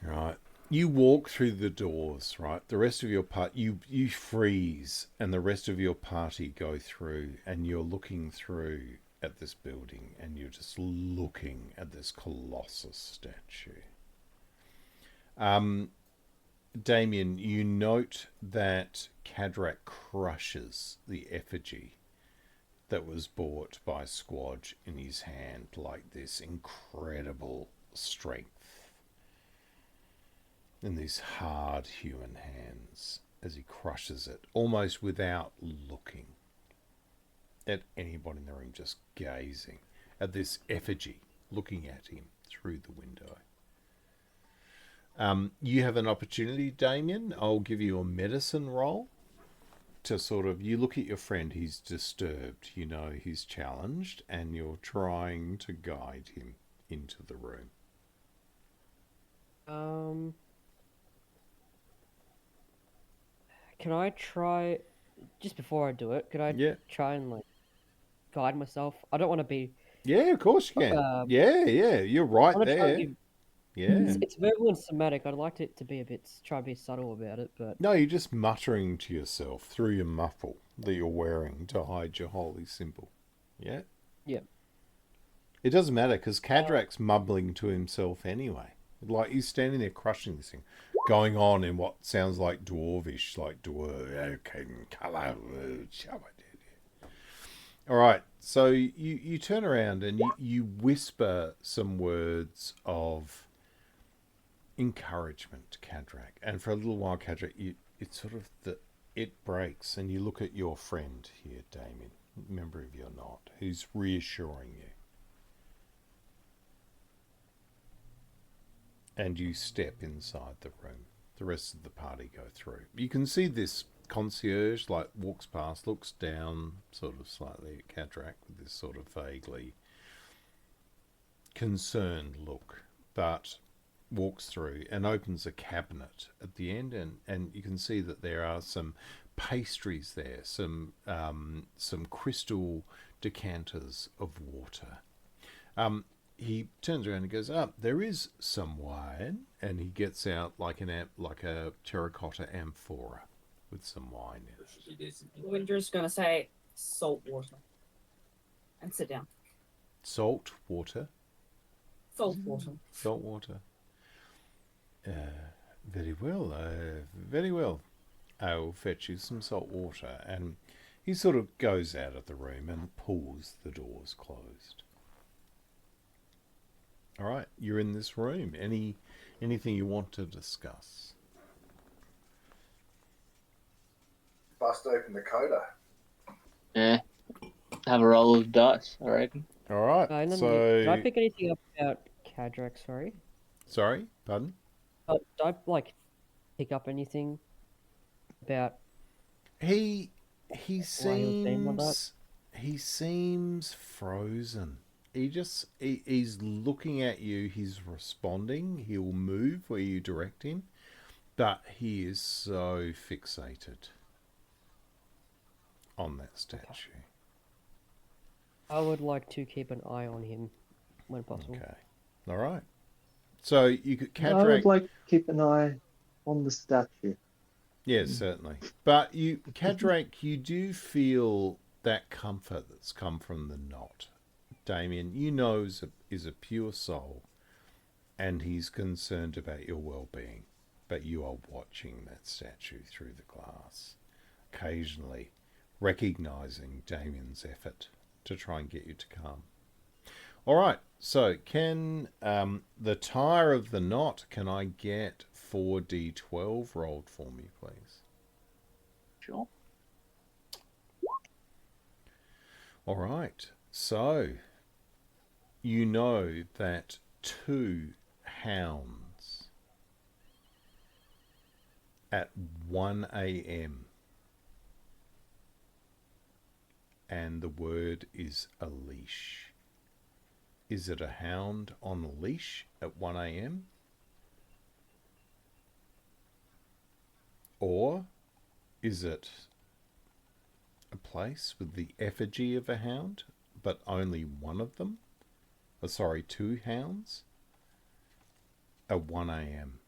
Right. You walk through the doors, right? The rest of your you freeze, and the rest of your party go through, and you're looking through at this building, and you're just looking at this colossus statue. Damien, you note that Cadrak crushes the effigy that was bought by Squodge in his hand, like this incredible strength in these hard human hands as he crushes it, almost without looking at anybody in the room, just gazing at this effigy, looking at him through the window. You have an opportunity, Damien. I'll give you a medicine roll to sort of, you look at your friend, he's disturbed, you know he's challenged, and you're trying to guide him into the room. Can I try, just before I do it, could I try and like guide myself? I don't want to be... Yeah, of course you can. Yeah, you're right there. It's verbal and somatic. I'd like it to be try to be subtle about it, but... No, you're just muttering to yourself through your muffle that you're wearing to hide your holy symbol. Yeah? Yeah. It doesn't matter, because Cadrak's mumbling to himself anyway. Like, he's standing there crushing this thing, going on in what sounds like dwarvish, like all right, so you turn around and you whisper some words of encouragement to Cadrak, and for a little while, Cadrak, it's sort of it breaks, and you look at your friend here, Damien, member of your knot, who's reassuring you. And you step inside the room. The rest of the party go through. You can see this concierge, like, walks past, looks down sort of slightly at Cadrak with this sort of vaguely concerned look, but walks through and opens a cabinet at the end, and you can see that there are some pastries there, some crystal decanters of water. He turns around and goes, there is some wine, and he gets out like a terracotta amphora with some wine in it. Winter's going to say salt water and sit down. Salt water? Salt water. Salt water. Very well, very well. I'll fetch you some salt water. And he sort of goes out of the room and pulls the doors closed. All right, you're in this room. Anything you want to discuss? Bust open the Coda. Yeah. Have a roll of dice, I reckon. All right, did I pick anything up about Cadrak, sorry? Sorry? Pardon? Did I, like, pick up anything about... He seems frozen. He's looking at you, he's responding, he'll move where you direct him, but he is so fixated on that statue. Okay. I would like to keep an eye on him when possible. Okay. All right. So you could I would like to keep an eye on the statue. Yes, certainly. But Cadrak, you do feel that comfort that's come from the knot. Damien, you know, is a pure soul, and he's concerned about your well-being, but you are watching that statue through the glass, occasionally recognizing Damien's effort to try and get you to calm. All right, so can the Tyer of the knot, can I get 4d12 rolled for me, please? Sure. All right, so you know that 2 hounds at 1 a.m. and the word is a leash. Is it a hound on a leash at 1 a.m.? Or is it a place with the effigy of a hound, but only one of them? 2 hounds at 1 a.m.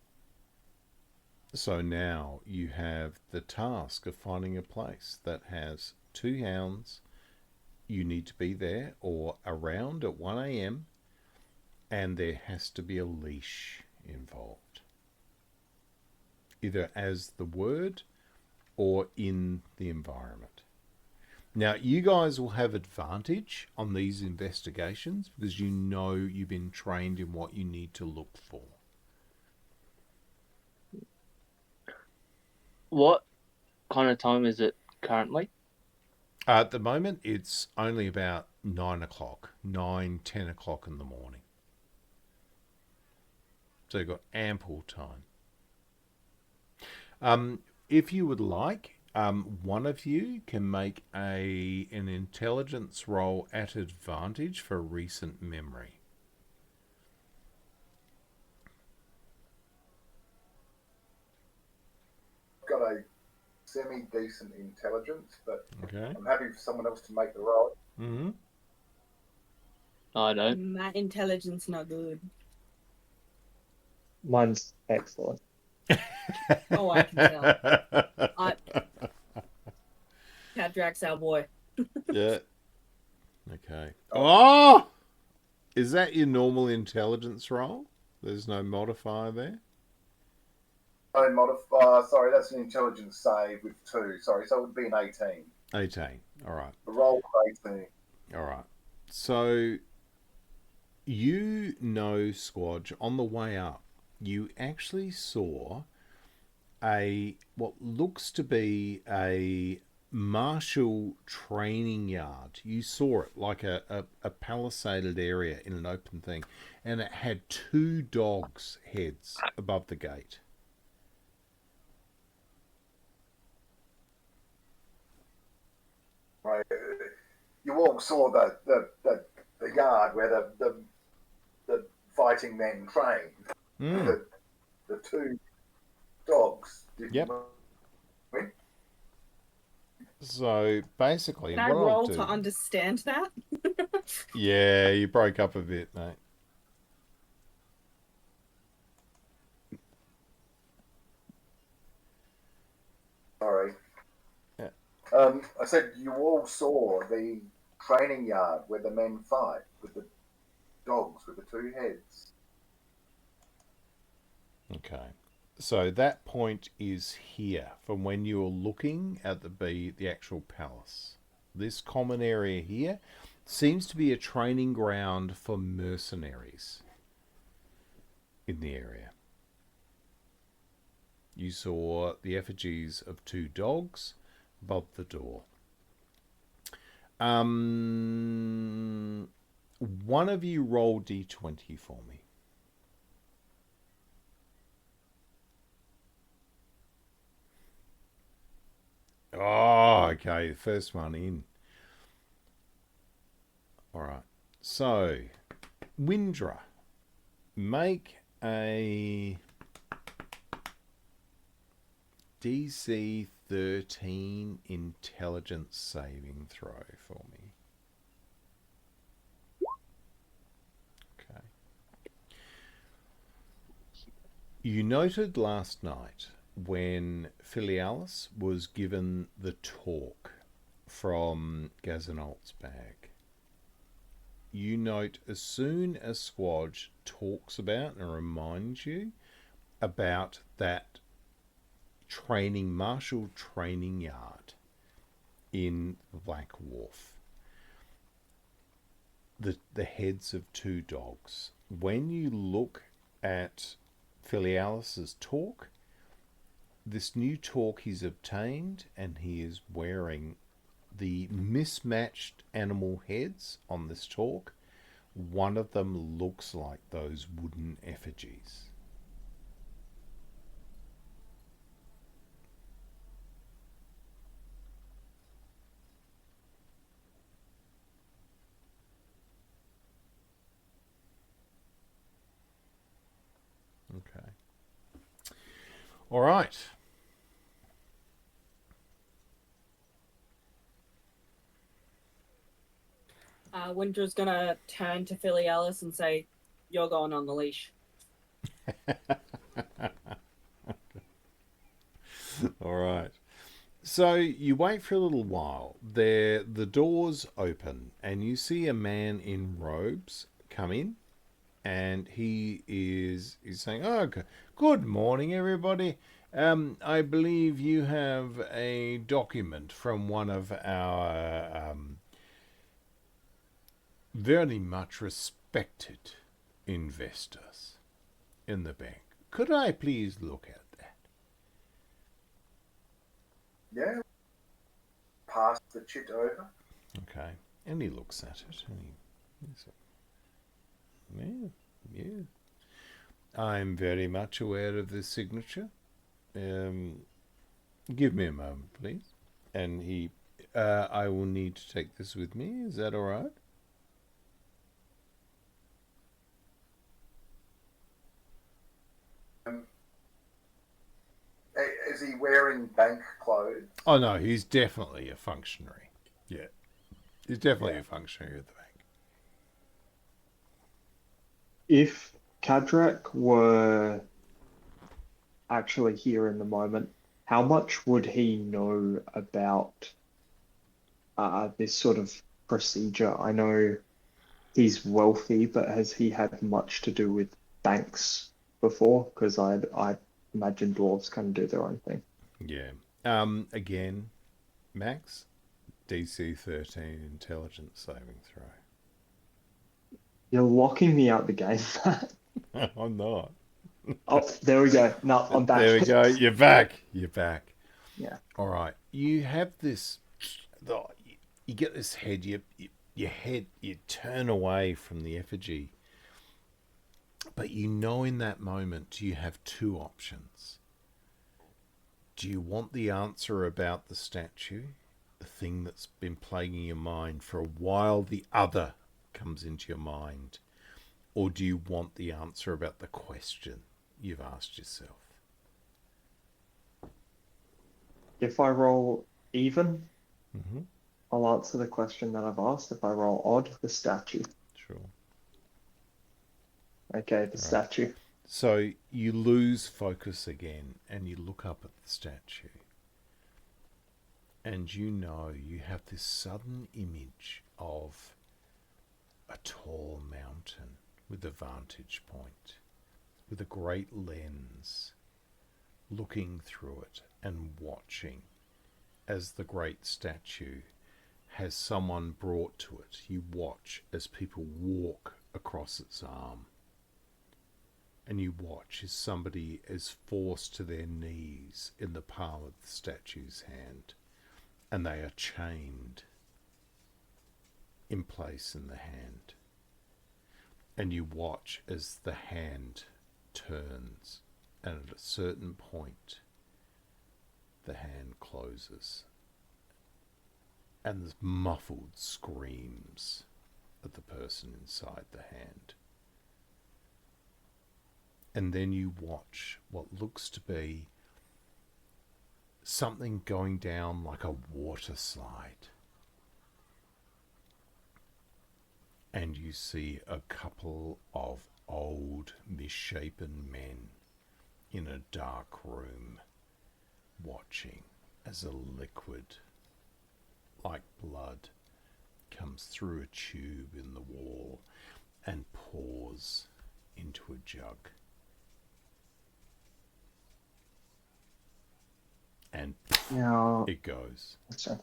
So now you have the task of finding a place that has 2 hounds. You need to be there or around at 1 a.m. and there has to be a leash involved, either as the word or in the environment. Now, you guys will have advantage on these investigations because you know you've been trained in what you need to look for. What kind of time is it currently? At the moment, it's only about 9 o'clock, 10 o'clock in the morning. So you've got ample time. If you would like, one of you can make an intelligence roll at advantage for recent memory. Got a semi-decent intelligence, but Okay. I'm happy for someone else to make the roll. Mm-hmm. I don't. My intelligence not good. Mine's excellent. Oh, I can tell. Cadrak's our boy. Yeah. Okay. Oh! Is that your normal intelligence roll? There's no modifier there? No modifier. Sorry, that's an intelligence save with 2. Sorry, so it would be an 18. 18. All right. The roll was 18. All right. So, you know, Squadge, on the way up, you actually saw what looks to be a martial training yard. You saw it like a palisaded area in an open thing, and it had 2 dogs' heads above the gate. Right. You all saw the yard where the fighting men trained. Mm. The 2 dogs. Yep. So basically, Can I what I'll roll do... to understand that? Yeah, you broke up a bit, mate. Sorry. Yeah. I said you all saw the training yard where the men fight with the dogs with the 2 heads. Okay. So that point is here from when you were looking at the actual palace. This common area here seems to be a training ground for mercenaries in the area. You saw the effigies of 2 dogs above the door. One of you roll d20 for me. Oh, okay. The first one in. All right. So, Windra, make a DC 13 intelligence saving throw for me. Okay. You noted last night when Filialis was given the talk from Gasanolt's bag. You note as soon as Squadge talks about and reminds you about that martial training yard in Blackwharf, the heads of 2 dogs. When you look at Filialis's talk, this new talk he's obtained, and he is wearing the mismatched animal heads on this talk. One of them looks like those wooden effigies. Okay. All right. Windra's gonna turn to Filialis and say, "You're going on the leash." All right. So you wait for a little while. The doors open, and you see a man in robes come in, and he is saying, "Oh, good morning, everybody. I believe you have a document from one of our very much respected investors in the bank. Could I please look at that? Yeah. Pass the chit over. Okay. And he looks at it and yeah. I'm very much aware of this signature. Give me a moment, please. And I will need to take this with me. Is that all right? Is he wearing bank clothes? Oh, no, he's definitely a functionary. Yeah. He's definitely a functionary of the bank. If Kadrak were actually here in the moment, how much would he know about this sort of procedure? I know he's wealthy, but has he had much to do with banks before? Because I imagine dwarves kind of do their own thing. Yeah. Again, Max, DC 13 intelligence saving throw. You're locking me out the game, Matt. I'm not. Oh, there we go. No, I'm back. There we go. You're back. You're back. Yeah. All right. You have this. You get this head. Your head. You turn away from the effigy. But you know, in that moment, you have two options. Do you want the answer about the statue, the thing that's been plaguing your mind for a while? The other comes into your mind, or do you want the answer about the question you've asked yourself? If I roll even, I'll answer the question that I've asked. If I roll odd, the statue. Sure. Okay, the statue. So you lose focus again and you look up at the statue. And you know you have this sudden image of a tall mountain with a vantage point, with a great lens, looking through it and watching as the great statue has someone brought to it. You watch as people walk across its arm. And you watch as somebody is forced to their knees in the palm of the statue's hand. And they are chained in place in the hand. And you watch as the hand turns, and at a certain point, the hand closes. And there's muffled screams of the person inside the hand. And then you watch what looks to be something going down like a water slide. And you see a couple of old, misshapen men in a dark room watching as a liquid, like blood, comes through a tube in the wall and pours into a jug. And Now, it goes. sorry.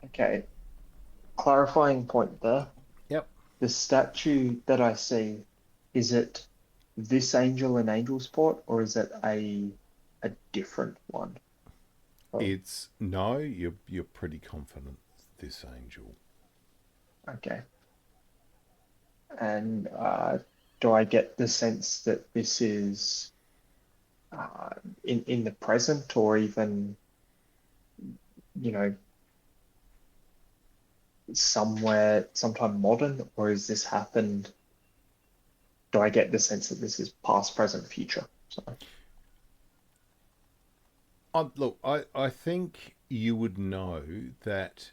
Okay. Clarifying point there. Yep. The statue that I see, is it this angel in Angelsport, or is it a different one? Oh. It's no, you're pretty confident this angel. Okay. And do I get the sense that this is in the present, or even, you know, sometime modern, or has this happened? Do I get the sense that this is past, present, future? Sorry. Look, I think you would know that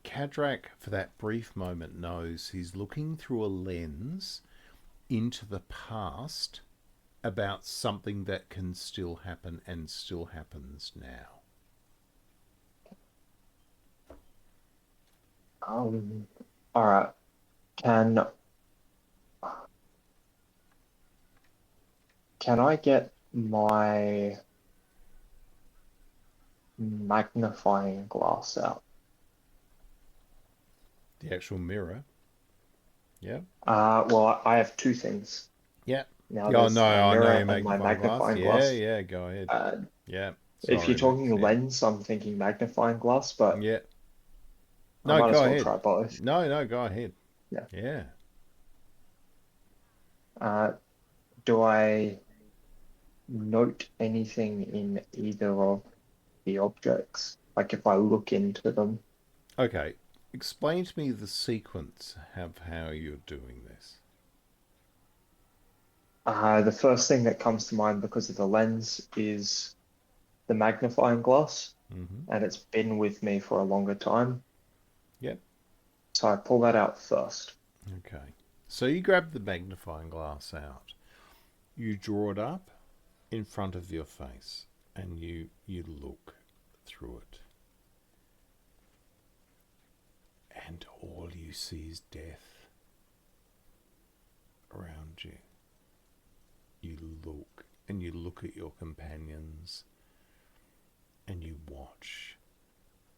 Kadrak, for that brief moment, knows he's looking through a lens into the past about something that can still happen and still happens now. All right. Can Can I get my magnifying glass out? The actual mirror. Yeah. Well, I have two things. Yeah. Now Oh, there's no, my I know mirror you're and my magnifying glass. magnifying Yeah, glass. yeah, go ahead. Yeah. If you're Sorry, talking Max, lens, I'm thinking magnifying glass, but yeah. I No, might as go well ahead. try both. No, go ahead. Yeah. Yeah. Do I note anything in either of the objects? Like if I look into them? Okay. Explain to me the sequence of how you're doing this. The first thing that comes to mind because of the lens is the magnifying glass, and it's been with me for a longer time. Yep. So I pull that out first. Okay. So you grab the magnifying glass out. You draw it up in front of your face, and you look through it. And all you see is death around you. You look, and you look at your companions, and you watch.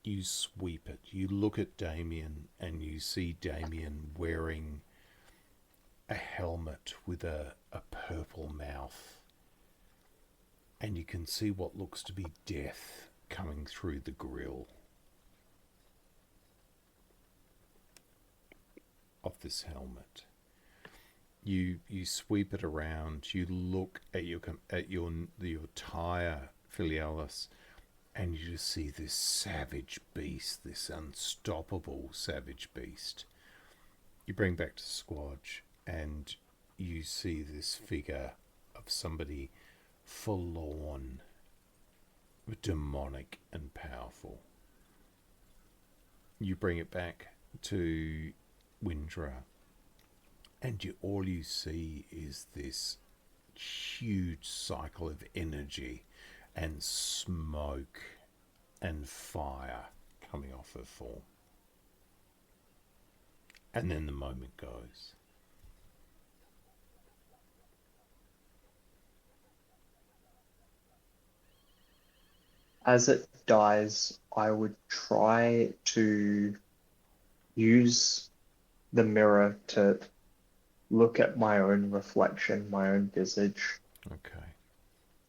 You sweep it. You look at Damien, and you see Damien wearing a helmet with a purple mouth. And you can see what looks to be death coming through the grill of this helmet. You sweep it around. You look at your Tyer filialis, and you just see this savage beast, this unstoppable savage beast. You bring back to Squadge, and you see this figure of somebody forlorn, demonic, and powerful. You bring it back to Windra, and all you see is this huge cycle of energy and smoke and fire coming off her form. And then the moment goes. As it dies, I would try to use the mirror to look at my own reflection, my own visage. Okay.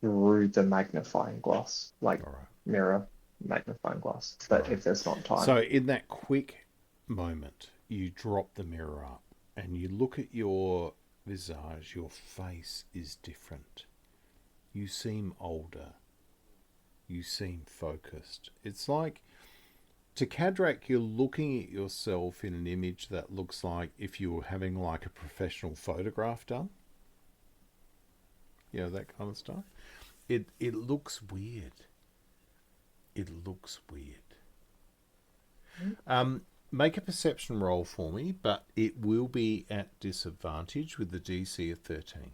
Through the magnifying glass, like all right. Mirror magnifying glass. But if there's not time. So in that quick moment, you drop the mirror up and you look at your visage. Your face is different. You seem older. You seem focused. It's like, to Cadrak, you're looking at yourself in an image that looks like if you were having like a professional photograph done. You know, that kind of stuff. It looks weird. It looks weird. Make a perception roll for me, but it will be at disadvantage with the DC of 13.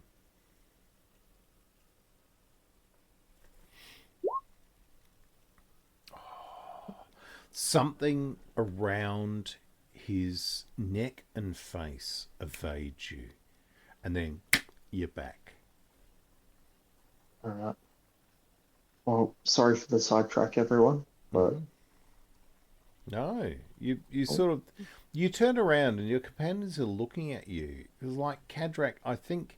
Something around his neck and face evades you, and then you're back. Well, sorry for the sidetrack, everyone, but no, you sort of, you turn around and your companions are looking at you. It's like Cadrak. I think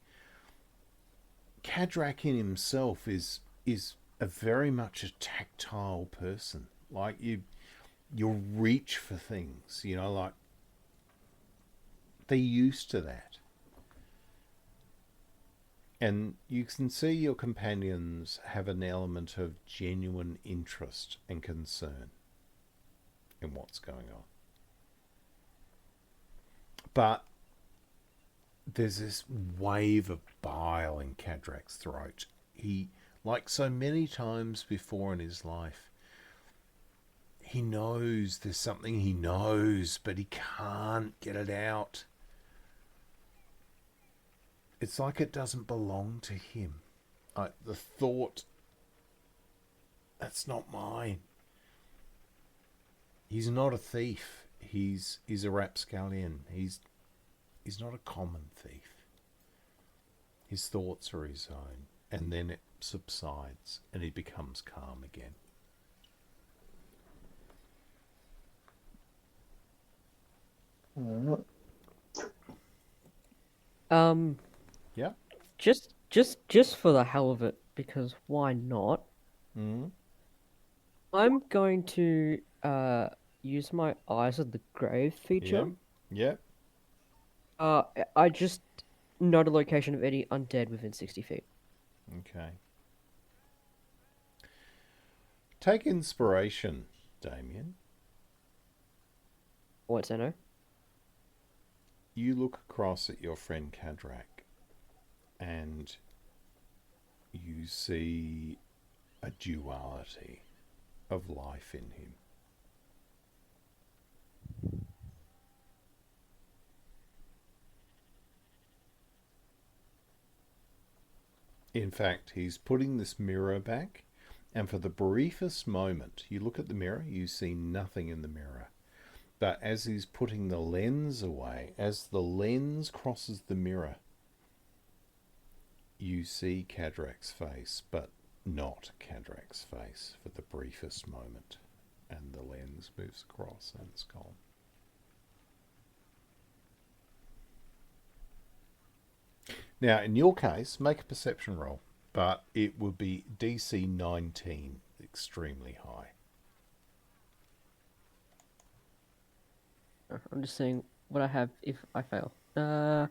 Cadrak in himself is a very much a tactile person. Like you'll reach for things, you know, like they're used to that. And you can see your companions have an element of genuine interest and concern in what's going on. But there's this wave of bile in Cadrak's throat. He, like so many times before in his life, he knows there's something he knows, but he can't get it out. It's like it doesn't belong to him. The thought, that's not mine. He's not a thief. He's a rapscallion. He's not a common thief. His thoughts are his own. and then it subsides and he becomes calm again. Yeah. Just for the hell of it, because why not? I'm going to use my Eyes of the Grave feature. Yeah. I just note a location of any undead within 60 feet. Okay. Take inspiration, Damien. What's that? No? You look across at your friend Cadrak and you see a duality of life in him. In fact, he's putting this mirror back, and for the briefest moment, you look at the mirror, you see nothing in the mirror. But as he's putting the lens away, as the lens crosses the mirror, you see Cadrak's face, but not Cadrak's face for the briefest moment. And the lens moves across and it's gone. Now, in your case, make a perception roll, but it would be DC 19, extremely high. I'm just saying what I have if I fail. No,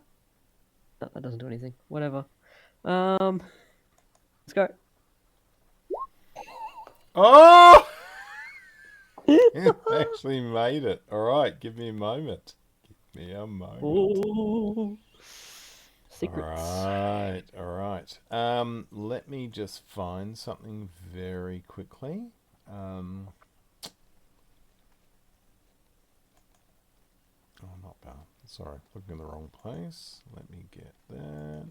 that doesn't do anything. Whatever. Let's go. Oh! You actually made it. All right, give me a moment. Give me a moment. Ooh. Secrets. All right. Let me just find something very quickly. Oh, not bad. Sorry, looking in the wrong place. Let me get that.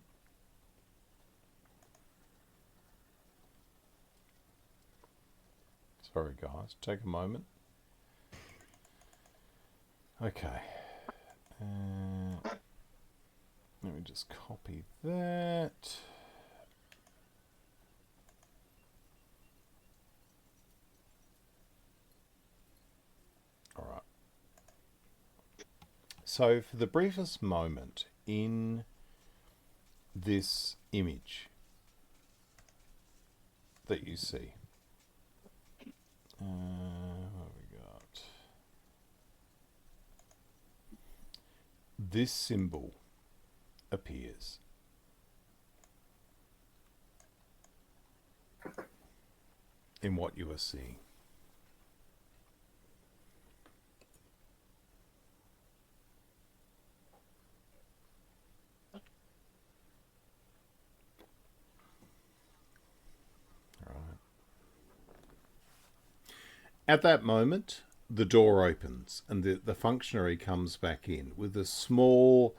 Sorry, guys. Take a moment. Okay. Let me just copy that. All right. So for the briefest moment in this image that you see, what have we got? This symbol appears. In what you are seeing. All right. At that moment, the door opens and the functionary comes back in with a small,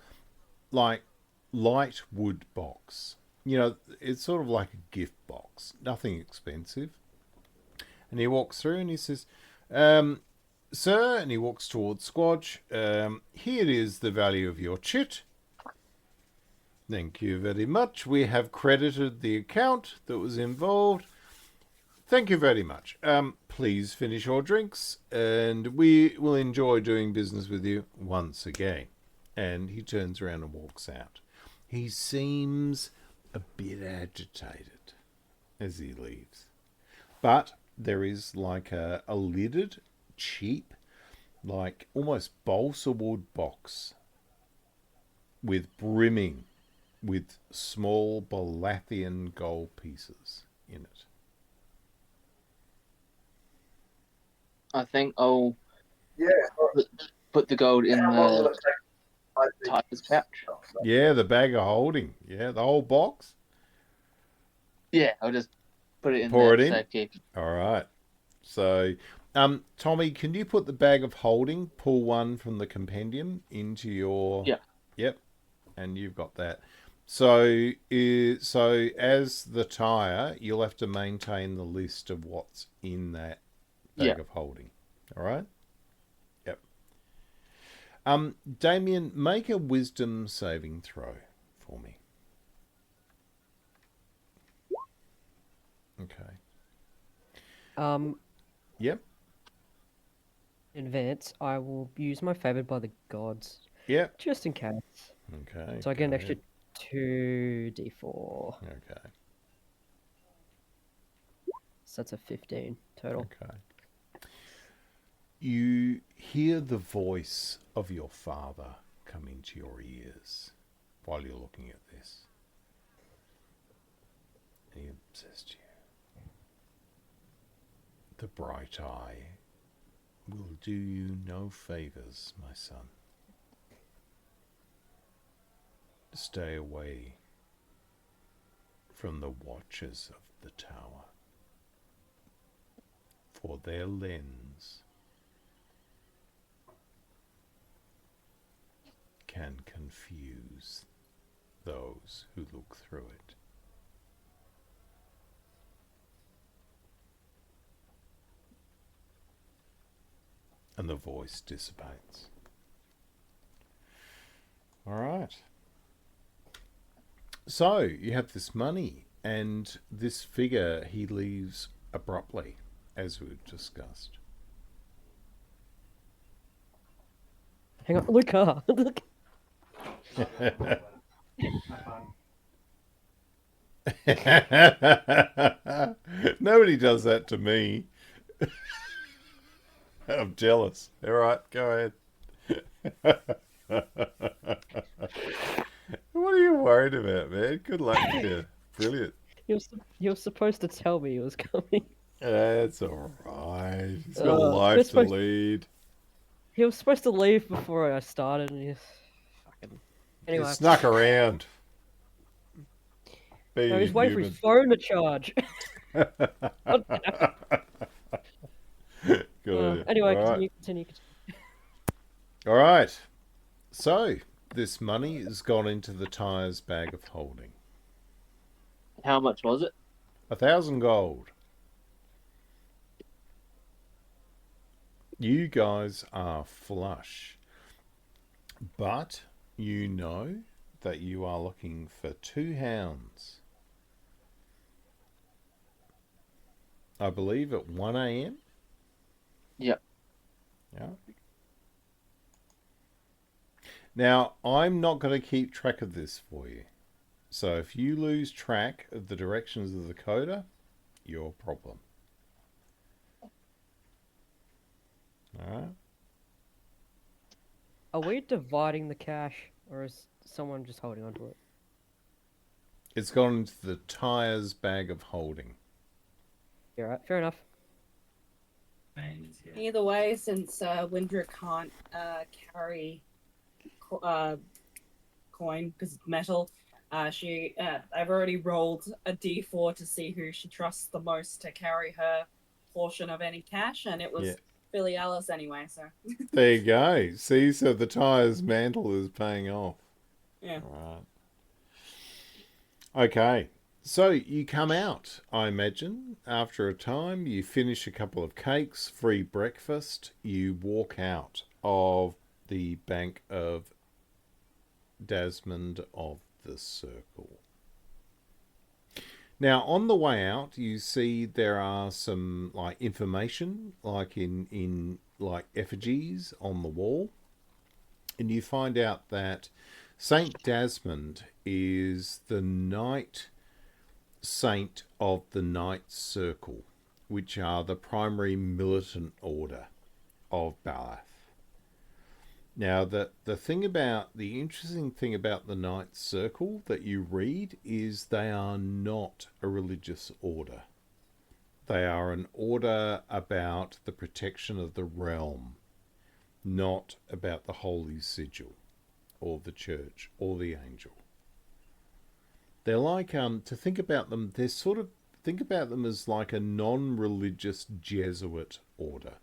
like, light wood box. You know, it's sort of like a gift box, nothing expensive. And he walks through and he says, sir, and he walks towards Squatch, here is the value of your chit. Thank you very much. We have credited the account that was involved. Thank you very much. Please finish your drinks and we will enjoy doing business with you once again. And he turns around and walks out. He seems a bit agitated as he leaves. But there is like a lidded, cheap, like almost balsa wood box with brimming with small Balathian gold pieces in it. I think I'll Yeah. put the gold in How long will the it take? I think Tyer's pouch. Yeah, the bag of holding. Yeah, the whole box. Yeah, I'll just put it in Pour there. it in. Safekeeping. All right. So, Tommy, can you put the bag of holding, pull one from the compendium into your... Yeah. Yep. And you've got that. So as the Tyer, you'll have to maintain the list of what's in that bag of holding. All right? Yep. Damien, make a wisdom saving throw for me. Okay. Yep. In advance, I will use my favored by the gods. Yep. Just in case. Okay. So I get an extra 2d4. Okay. So that's a 15 total. Okay. You hear the voice of your father come into your ears while you're looking at this. He says to you, "The bright eye will do you no favors, my son. Stay away from the watchers of the tower, for their lens can confuse those who look through it." And the voice dissipates. All right. So you have this money, and this figure he leaves abruptly, as we've discussed. Hang on, Luca. Look. Nobody does that to me. I'm jealous. All right, go ahead. What are you worried about, man? Good luck to you. Brilliant. You're supposed to tell me he was coming. That's all right. He's got a life to lead. He was supposed to leave before I started, and he's fucking. Anyway, he snuck around. No, he's waiting for his phone to charge. Good. Anyway, all right. continue. All right. So this money has gone into the Tyer's bag of holding. How much was it? 1,000 gold. You guys are flush, but you know that you are looking for 2 hounds. I believe at 1 a.m. Yep. Yeah. Now, I'm not going to keep track of this for you. So if you lose track of the directions of the Coda, your problem. Alright. Are we dividing the cash, or is someone just holding onto it? It's gone into the Tyer's bag of holding. Yeah, right. Fair enough. Either way, since Windra can't carry coin because it's metal, I've already rolled a d4 to see who she trusts the most to carry her portion of any cash, and it was Billy Alice anyway. So there you go. See, so the Tyer's mantle is paying off. Yeah. Right. Okay. So you come out, I imagine, after a time, you finish a couple of cakes, free breakfast, you walk out of the Bank of Desmond of the Circle. Now, on the way out, you see there are some information, in effigies on the wall, and you find out that Saint Desmond is the knight saint of the Knights Circle, which are the primary militant order of Balath. Now, the interesting thing about the Knights Circle that you read is they are not a religious order. They are an order about the protection of the realm, not about the Holy Sigil, or the Church, or the Angel. They're like, to think about them, think about them as like a non-religious Jesuit order.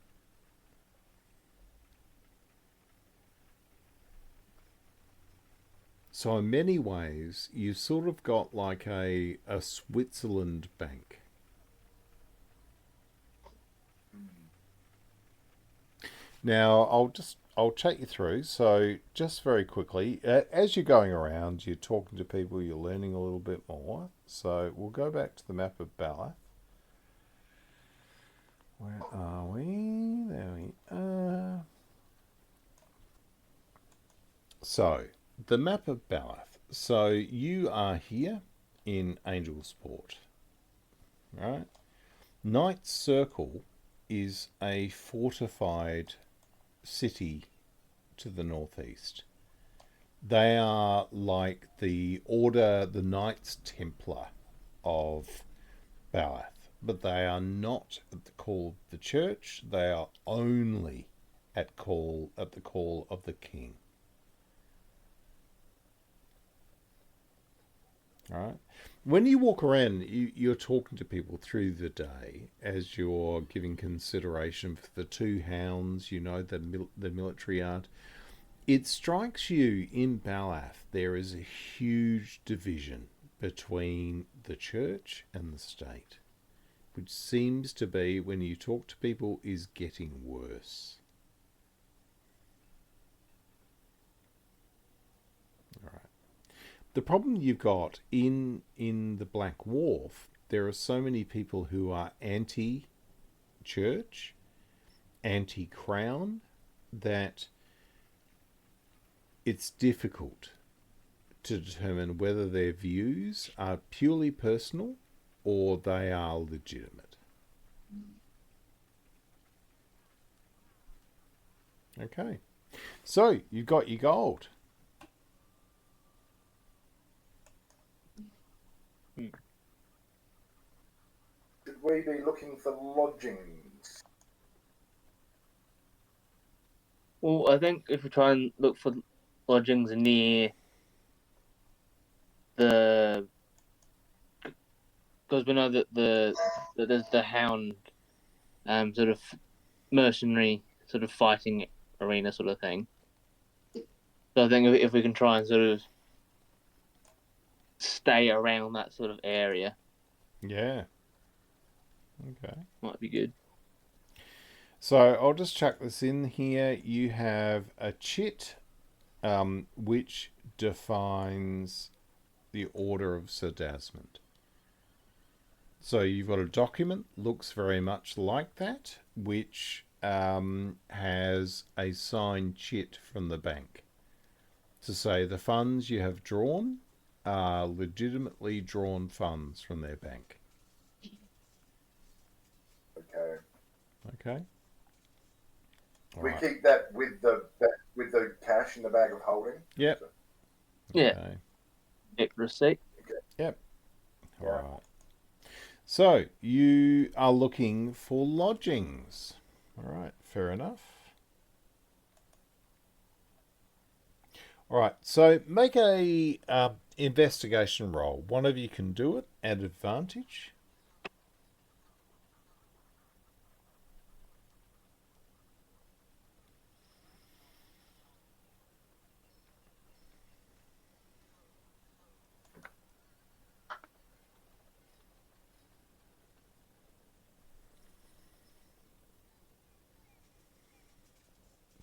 So in many ways, you've sort of got like a Switzerland bank. Now, I'll take you through. So just very quickly, as you're going around, you're talking to people, you're learning a little bit more. So we'll go back to the map of Balath. So, the map of Ballath. So, you are here in Angelsport, right? Knight's Circle is a fortified city to the northeast. They are like the Order, the Knights Templar of Ballath, but they are not at the call of the church. They are only at the call of the king. All right. When you walk around, you're talking to people through the day as you're giving consideration for the two hounds, you know, the military art. It strikes you in Ballath there is a huge division between the church and the state, which seems to be, when you talk to people, is getting worse. All right. The problem you've got in the Blackwharf, there are so many people who are anti-church, anti-crown, that it's difficult to determine whether their views are purely personal or they are legitimate. Okay. So, you've got your gold. Should we be looking for lodgings? Well, I think if we try and look for lodgings near the, because we know that there's the hound, sort of mercenary sort of fighting arena sort of thing. So I think if we can try and sort of stay around that sort of area, Yeah. Okay. might be good. So I'll just chuck this in here. You have a chit, which defines the Order of Sir Desmond. So you've got a document, looks very much like that, which has a signed chit from the bank to say the funds you have drawn are legitimately drawn funds from their bank. Okay. Okay. We Alright. keep that with the cash in the bag of holding. Yep. So, Yeah. Okay. Get receipt. Yep. Yeah. All right. So you are looking for lodgings. All right. Fair enough. All right. So make a investigation roll. One of you can do it at advantage.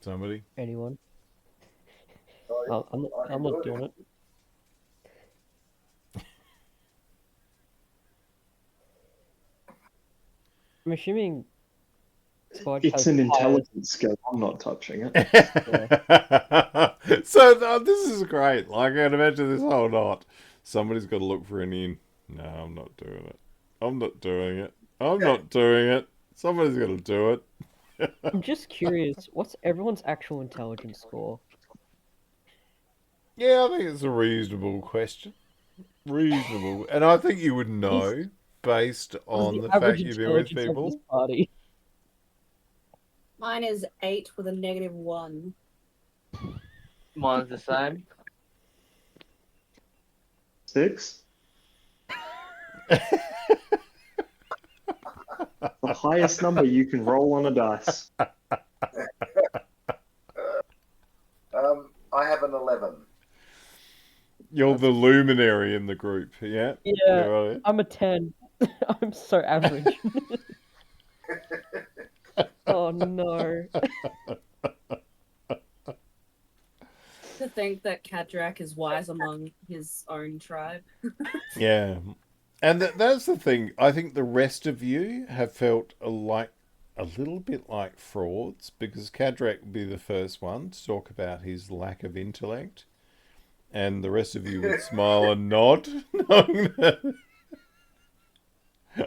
Somebody? Anyone? Sorry, I'm not doing it. I'm assuming Squad It's has an the highest- intelligence skill. I'm not touching it. So this is great. Like, I can imagine this whole knot. Somebody's got to look for an inn. No, I'm not doing it. I'm not doing it. I'm not doing it. Somebody's got to do it. I'm just curious, what's everyone's actual intelligence score? Yeah, I think it's a reasonable question. Reasonable. And I think you would know based on the fact you've been with intelligence of this people. party? Mine is 8 with a -1. Mine's the same. 6? The highest number you can roll on a dice. I have an 11. You're the luminary in the group, yeah? Yeah, Right. I'm a 10. I'm so average. Oh no. To think that Kadrak is wise among his own tribe. Yeah. And that's the thing. I think the rest of you have felt like a little bit like frauds, because Cadrak would be the first one to talk about his lack of intellect, and the rest of you would smile and nod, knowing that.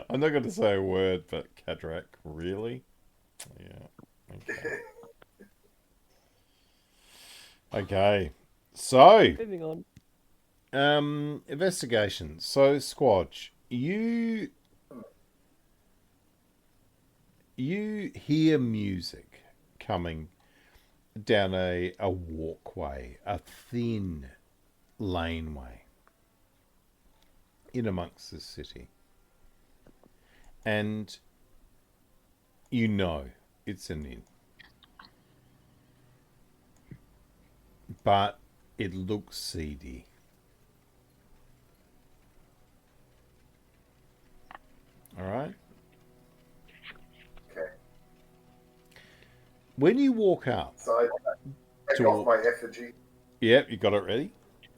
I'm not going to say a word, but Cadrak, really? Yeah. Okay. Okay. So, Moving on. investigation. So, Squatch, you hear music coming down a walkway, a thin laneway in amongst the city. And you know it's an inn. But it looks seedy. Alright? Okay. When you walk up... So I take off my effigy. Yep, you got it ready?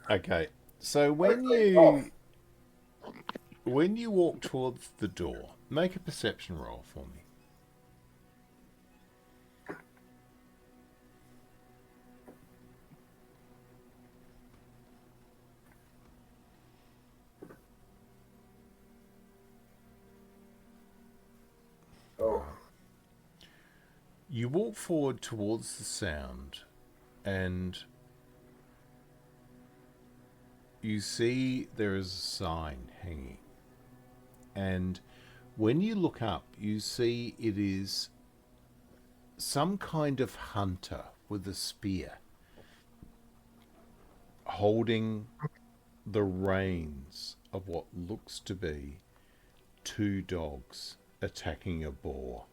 Okay. So when you walk towards the door, make a perception roll for me. Oh. You walk forward towards the sound and you see there is a sign hanging. And when you look up, you see it is some kind of hunter with a spear holding the reins of what looks to be 2 dogs attacking a boar.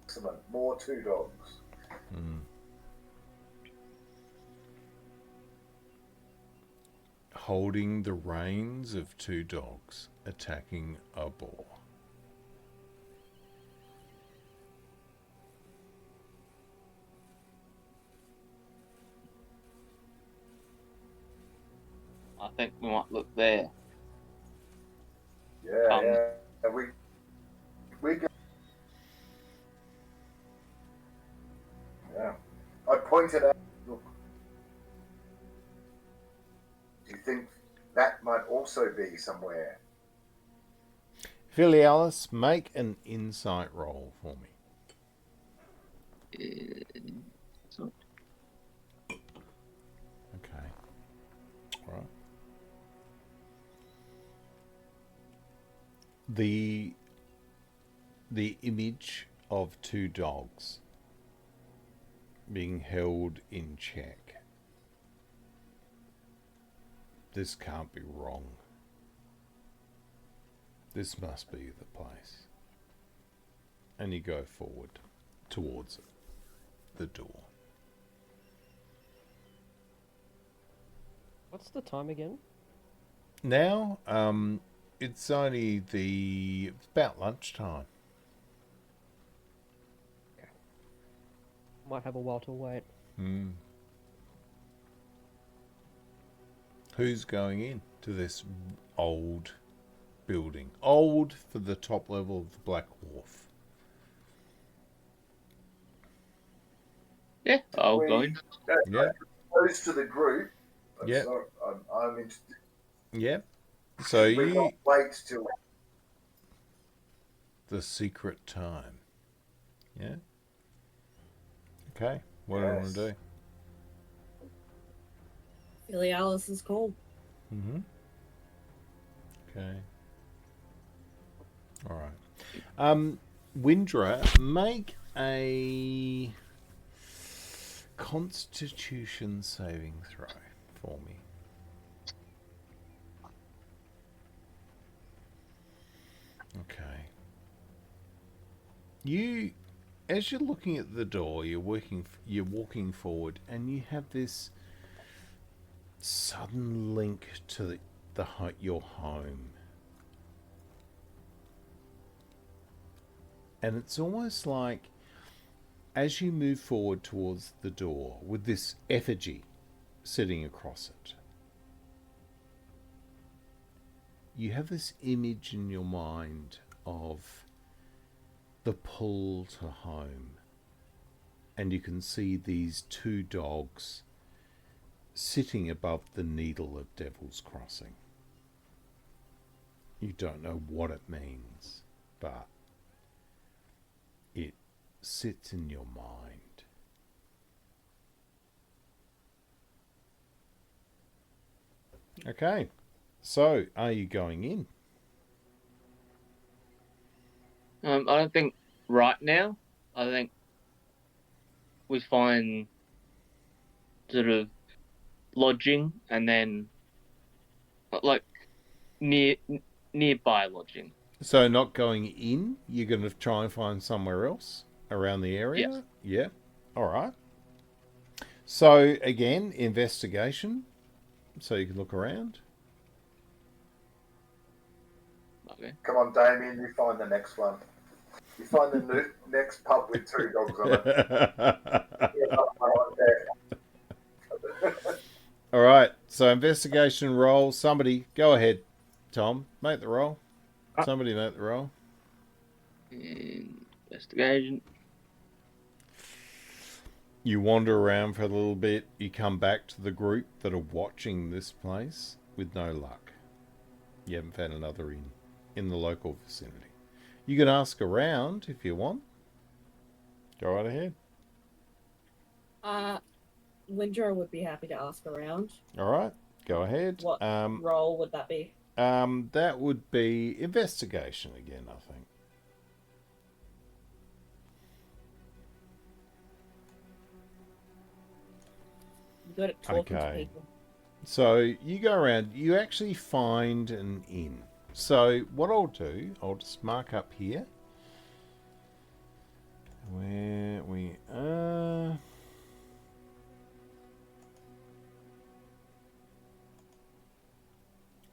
Excellent. More 2 dogs. Holding the reins of 2 dogs attacking a boar. I think we might look there. Yeah. We go. Yeah. I pointed out. Look. Do you think that might also be somewhere? Filialis, make an insight roll for me. Okay. All right. The image of 2 dogs being held in check. This can't be wrong. This must be the place. And you go forward towards it, the door. What's the time again? Now, it's only it's about lunchtime. Might have a while to wait. Who's going in to this old building? Old for the top level of the Blackwharf. Yeah, I'll go in. Yeah. Close to the group. Yeah. So I'm interested. Yeah. So We you... can't wait till... The secret time. Yeah? Okay. What do you want to do? Filialis is cool. Okay. All right. Windra, make a Constitution saving throw for me. Okay. As you're looking at the door, you're walking forward, and you have this sudden link to your home. And it's almost like as you move forward towards the door with this effigy sitting across it, you have this image in your mind of the pull to home. And you can see these two dogs sitting above the needle of Devil's Crossing. You don't know what it means, but it sits in your mind. Okay, so are you going in? I don't think right now. I think we find sort of lodging and then like nearby lodging. So not going in, you're going to try and find somewhere else around the area? Yes. Yeah. All right. So again, investigation. So you can look around. Okay. Come on, Damien, you find the next one. You find the next pub with two dogs on it. All right. So investigation roll. Somebody go ahead. Tom, make the roll. Somebody make the roll. Investigation. You wander around for a little bit. You come back to the group that are watching this place with no luck. You haven't found another inn in the local vicinity. You can ask around if you want. Go right ahead. Windra would be happy to ask around. All right. Go ahead. What role would that be? That would be investigation again, I think. I'm good at talking to Okay. people. So you go around, you actually find an inn. So what I'll do, I'll just mark up here where we are.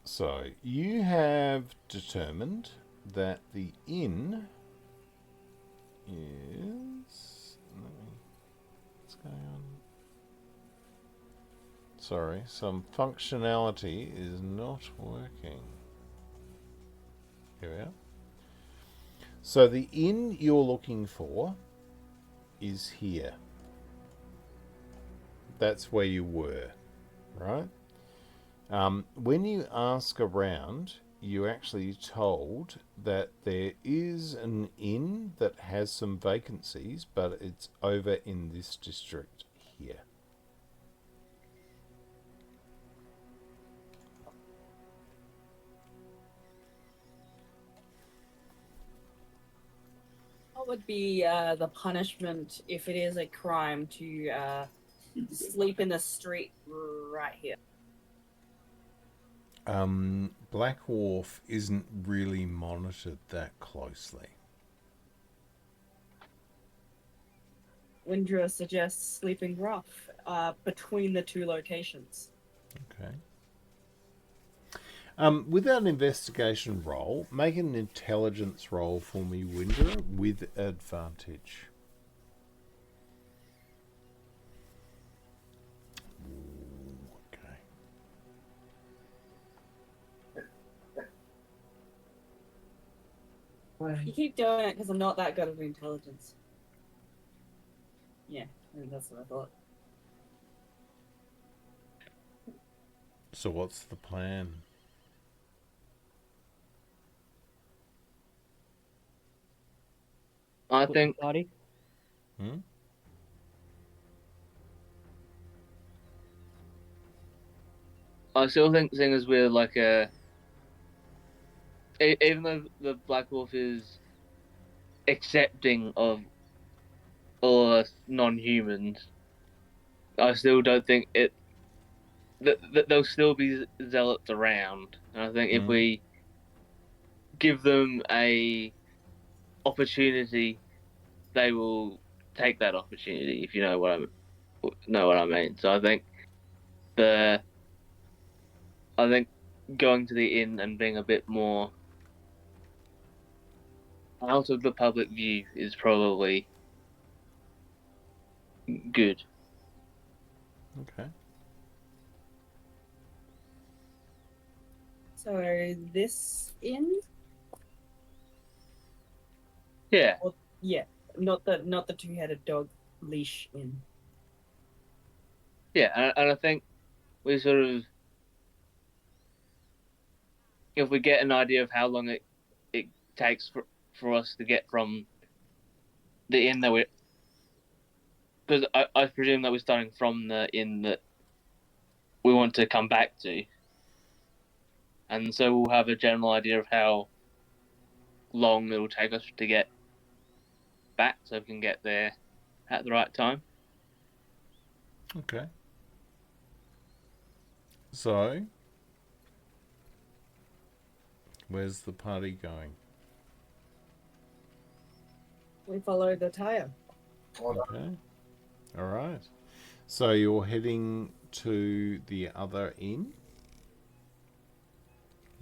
So you have determined that the inn is... What's going on? Sorry, some functionality is not working. Here we are. So the inn you're looking for is here. That's where you were, right? When you ask around, you're actually told that there is an inn that has some vacancies, but it's over in this district here. What would be the punishment if it is a crime to sleep in the street right here? Blackwharf isn't really monitored that closely. Windra suggests sleeping rough between the two locations. Okay. With that investigation roll, make an intelligence roll for me, Windra, with advantage. Ooh, okay. You keep doing it because I'm not that good at intelligence. Yeah, I mean, that's what I thought. So what's the plan? I think Party. I still think, seeing as we're like even though the Blackwharf is accepting of all us non-humans, I still don't think that there'll still be zealots around. And I think if we give them a opportunity, they will take that opportunity. If you know what I mean. So I think going to the inn and being a bit more out of the public view is probably good. Okay. So this inn? Yeah. Or, yeah, not the two-headed dog leash inn. Yeah, and I think we sort of, if we get an idea of how long it takes for us to get from the inn that we're, because I presume that we're starting from the inn that we want to come back to, and so we'll have a general idea of how long it will take us to get back, so we can get there at the right time. Okay. So, where's the party going? We follow the Tyer. Okay. All right. So you're heading to the other inn?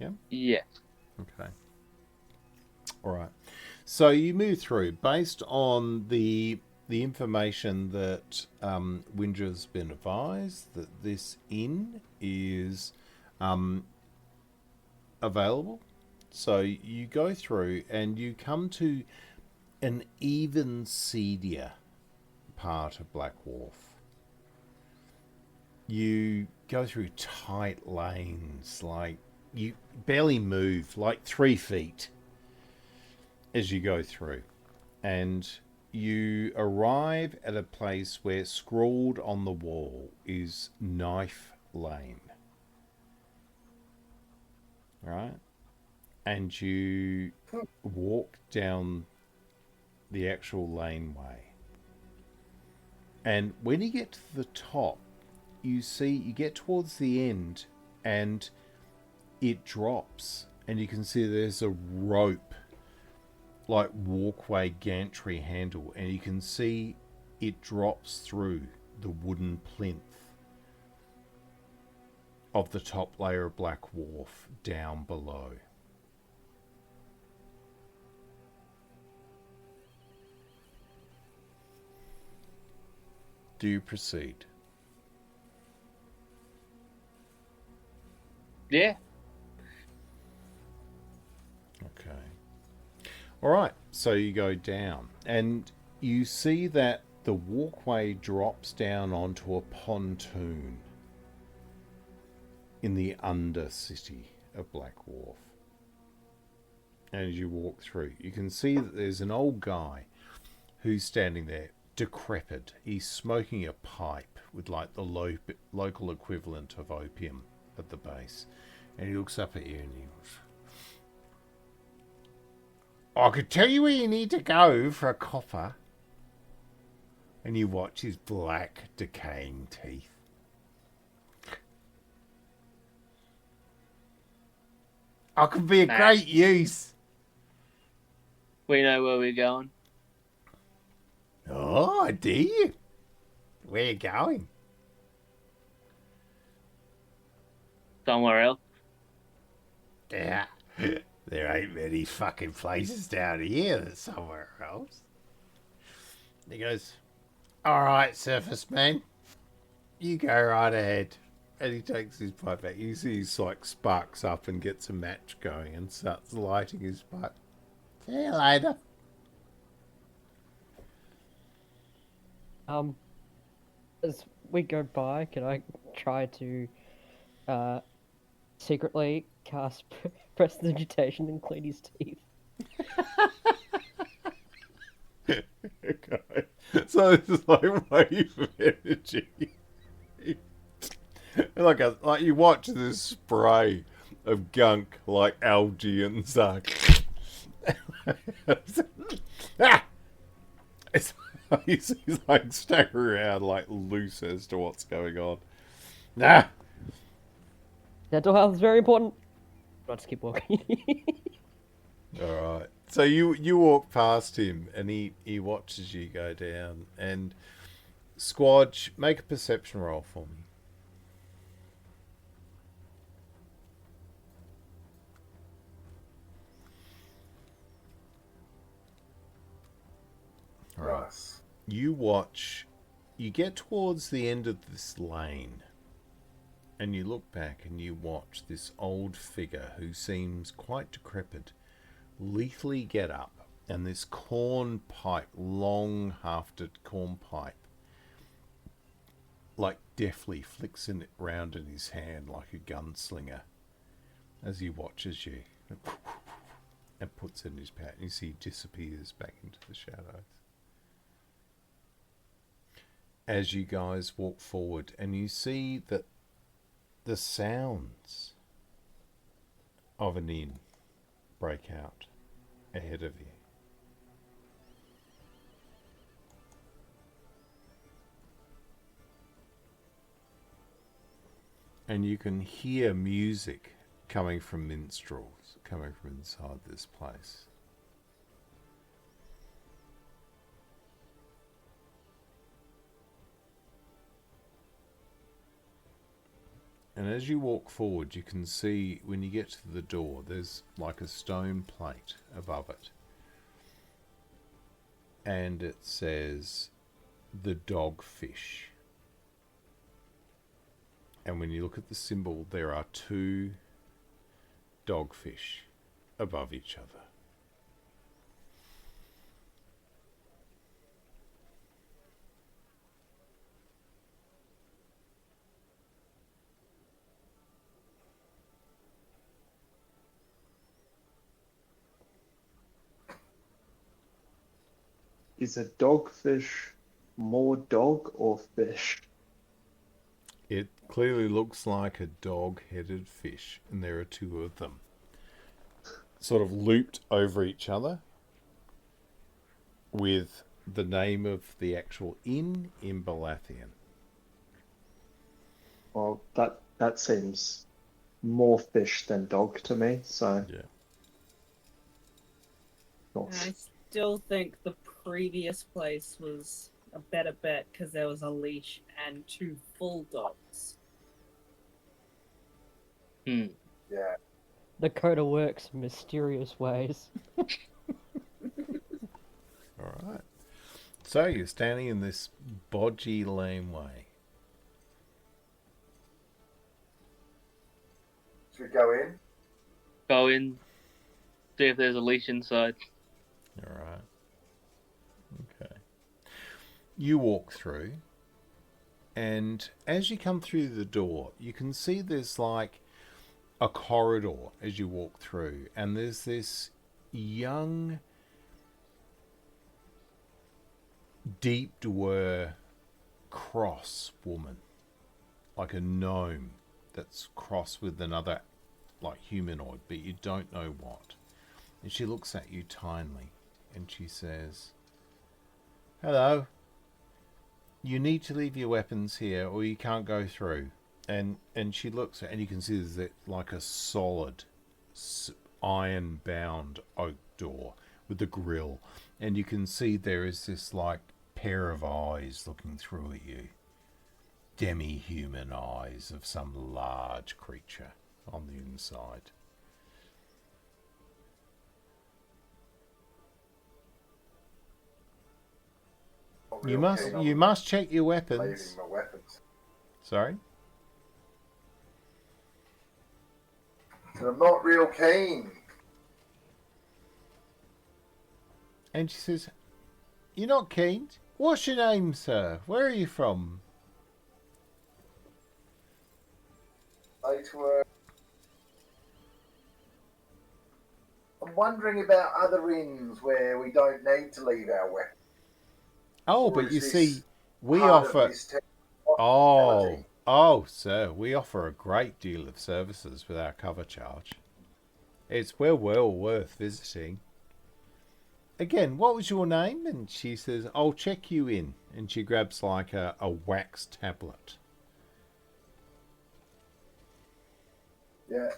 Yeah? Yeah. Okay. All right. So you move through based on the information that Windra's been advised that this inn is available. So you go through and you come to an even seedier part of Blackwharf. You go through tight lanes, like you barely move, like 3 feet as you go through. And you arrive at a place where scrawled on the wall is Knife Lane. Right? And you walk down the actual laneway. And when you get to the top, you get towards the end and it drops. And you can see there's a rope, like walkway gantry handle. And you can see it drops through the wooden plinth of the top layer of Blackwharf down below. Do you proceed? Yeah. Okay. All right. So you go down and you see that the walkway drops down onto a pontoon in the undercity of Blackwharf. And as you walk through, you can see that there's an old guy who's standing there, decrepit. He's smoking a pipe with like the local equivalent of opium at the base. And he looks up at you and he goes, I could tell you where you need to go for a copper. And you watch his black, decaying teeth. I could be a great use. We know where we're going. Oh, do you? Where you going? Somewhere else. Yeah. There ain't many fucking places down here that's somewhere else. He goes, all right, surface man. You go right ahead. And he takes his pipe back. You see he like sparks up and gets a match going and starts lighting his pipe. See you later. As we go by, can I try to secretly cast prestidigitation and clean his teeth? Okay. So it's like wave of energy. like you watch this spray of gunk like algae and such. He's like staggering around like loose as to what's going on. Dental health is very important. I'll just keep walking. Alright. So you walk past him and he watches you go down. And Squadge, make a perception roll for me. All right. Nice. You watch. You get towards the end of this lane, and you look back and you watch this old figure who seems quite decrepit lethally get up, and this corn pipe, long hafted corn pipe, like deftly flicks it round in his hand like a gunslinger as he watches you and puts it in his pouch. You see he disappears back into the shadows. As you guys walk forward, and you see that the sounds of an inn break out ahead of you. And you can hear music coming from minstrels, coming from inside this place. And as you walk forward, you can see when you get to the door, there's like a stone plate above it. And it says, the Dogfish. And when you look at the symbol, there are 2 dogfish above each other. Is a dogfish more dog or fish? It clearly looks like a dog-headed fish, and there are 2 of them, sort of looped over each other, with the name of the actual inn in Baratheon. Well, that seems more fish than dog to me, so... Yeah. I still think the previous place was a better bet because there was a leash and 2 full dogs. Yeah. The Coda works in mysterious ways. Alright. So you're standing in this bodgy laneway. Should we go in? Go in, see if there's a leash inside. Alright. Okay. You walk through, and as you come through the door, you can see there's like a corridor as you walk through, and there's this young, deep dwur cross woman, like a gnome that's crossed with another like humanoid, but you don't know what. And she looks at you kindly, and she says, "Hello. You need to leave your weapons here, or you can't go through." And she looks at, and you can see there's like a solid iron-bound oak door with a grill, and you can see there is this like pair of eyes looking through at you, demi-human eyes of some large creature on the inside. Not You real must keen on you must check your weapons. leaving my weapons. Sorry? I'm not real keen. And she says, "You're not keen? What's your name, sir? Where are you from?" Say to her, I'm wondering about other inns where we don't need to leave our weapons. Oh, Or but is you this see, we part of offer... this Oh, technology? sir, we offer a great deal of services with our cover charge. It's well worth visiting. Again, what was your name? And she says, "I'll check you in." And she grabs like a wax tablet. Yeah,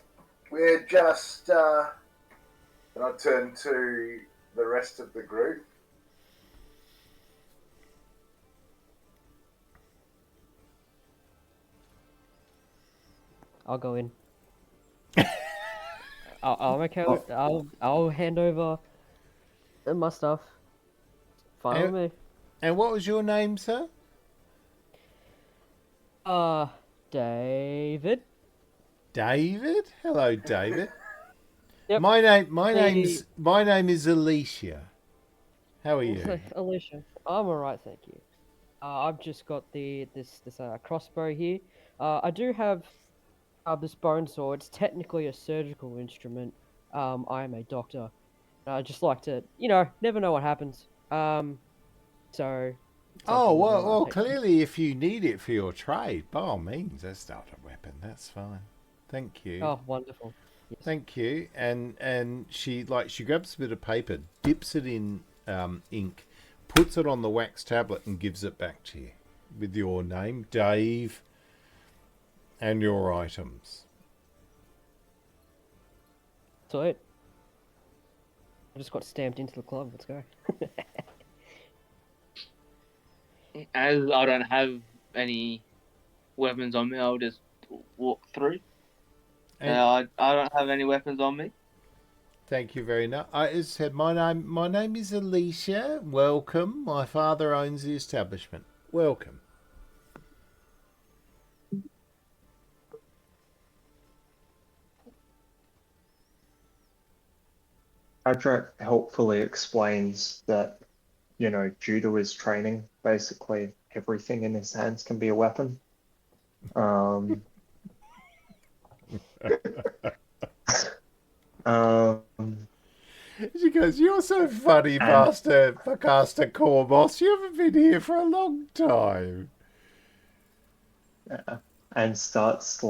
we're just. And I turn to the rest of the group. I'll go in. I'm okay with, I'll hand over my stuff. Fine with me. And what was your name, sir? David. David? Hello, David. Yep. My name is Alicia. How are you? Alicia. I'm alright, thank you. I've just got this crossbow here. I do have this bone saw. It's technically a surgical instrument. I am a doctor. I just like to, never know what happens. So. Oh, something that well, I take- clearly if you need it for your trade, by all means, that's not a weapon. That's fine. Thank you. Oh, wonderful. Yes. Thank you. And she grabs a bit of paper, dips it in ink, puts it on the wax tablet and gives it back to you with your name, Dave, and your items. So it. I just got stamped into the club. Let's go. As I don't have any weapons on me, I'll just walk through. I don't have any weapons on me. Thank you very much. I said my name is Alicia. Welcome. My father owns the establishment. Welcome. Adrak helpfully explains that, due to his training, basically everything in his hands can be a weapon. She goes, "You're so funny, Master Cormos. You haven't been here for a long time." And starts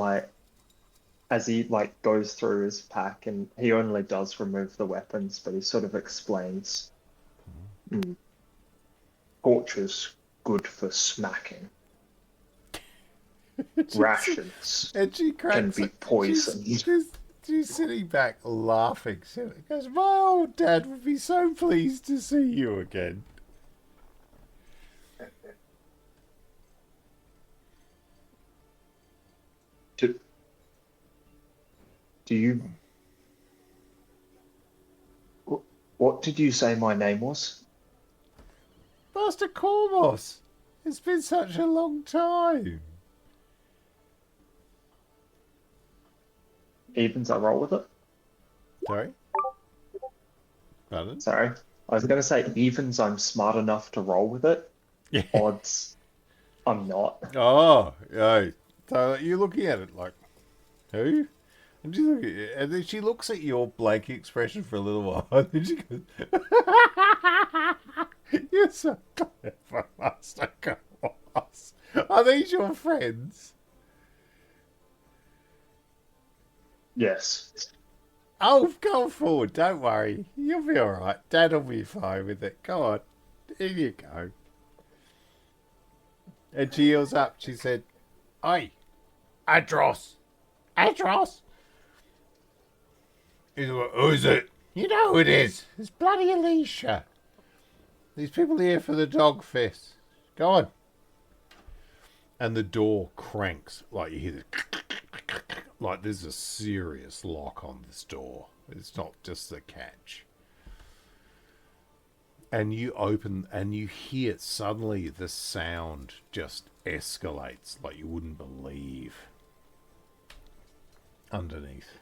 as he goes through his pack, and he only does remove the weapons, but he sort of explains. Torture's good for smacking. Rations And she can be poisoned. She's sitting back laughing. She goes, "My old dad would be so pleased to see you again." Do you... What did you say my name was? Master Cormos. It's been such a long time. Evens, I roll with it? Sorry? Pardon? Sorry. I was going to say evens, I'm smart enough to roll with it. Yeah. Odds, I'm not. Oh, yeah. So you're looking at it like, who? And she look at you, and then she looks at your blank expression for a little while, and then she goes, "You're so clever, Master Cormos. Are these your friends?" Yes. Oh, go forward. Don't worry. You'll be all right. Dad'll be fine with it. Go on. Here you go. And she yells up. She said, "Oi, Adros. Adros." Who is it? You know who it is. It's bloody Alicia. These people here for the dog fest. Go on. And the door cranks. Like you hear this. Like there's a serious lock on this door. It's not just the catch. And you open and you hear suddenly the sound just escalates like you wouldn't believe. Underneath.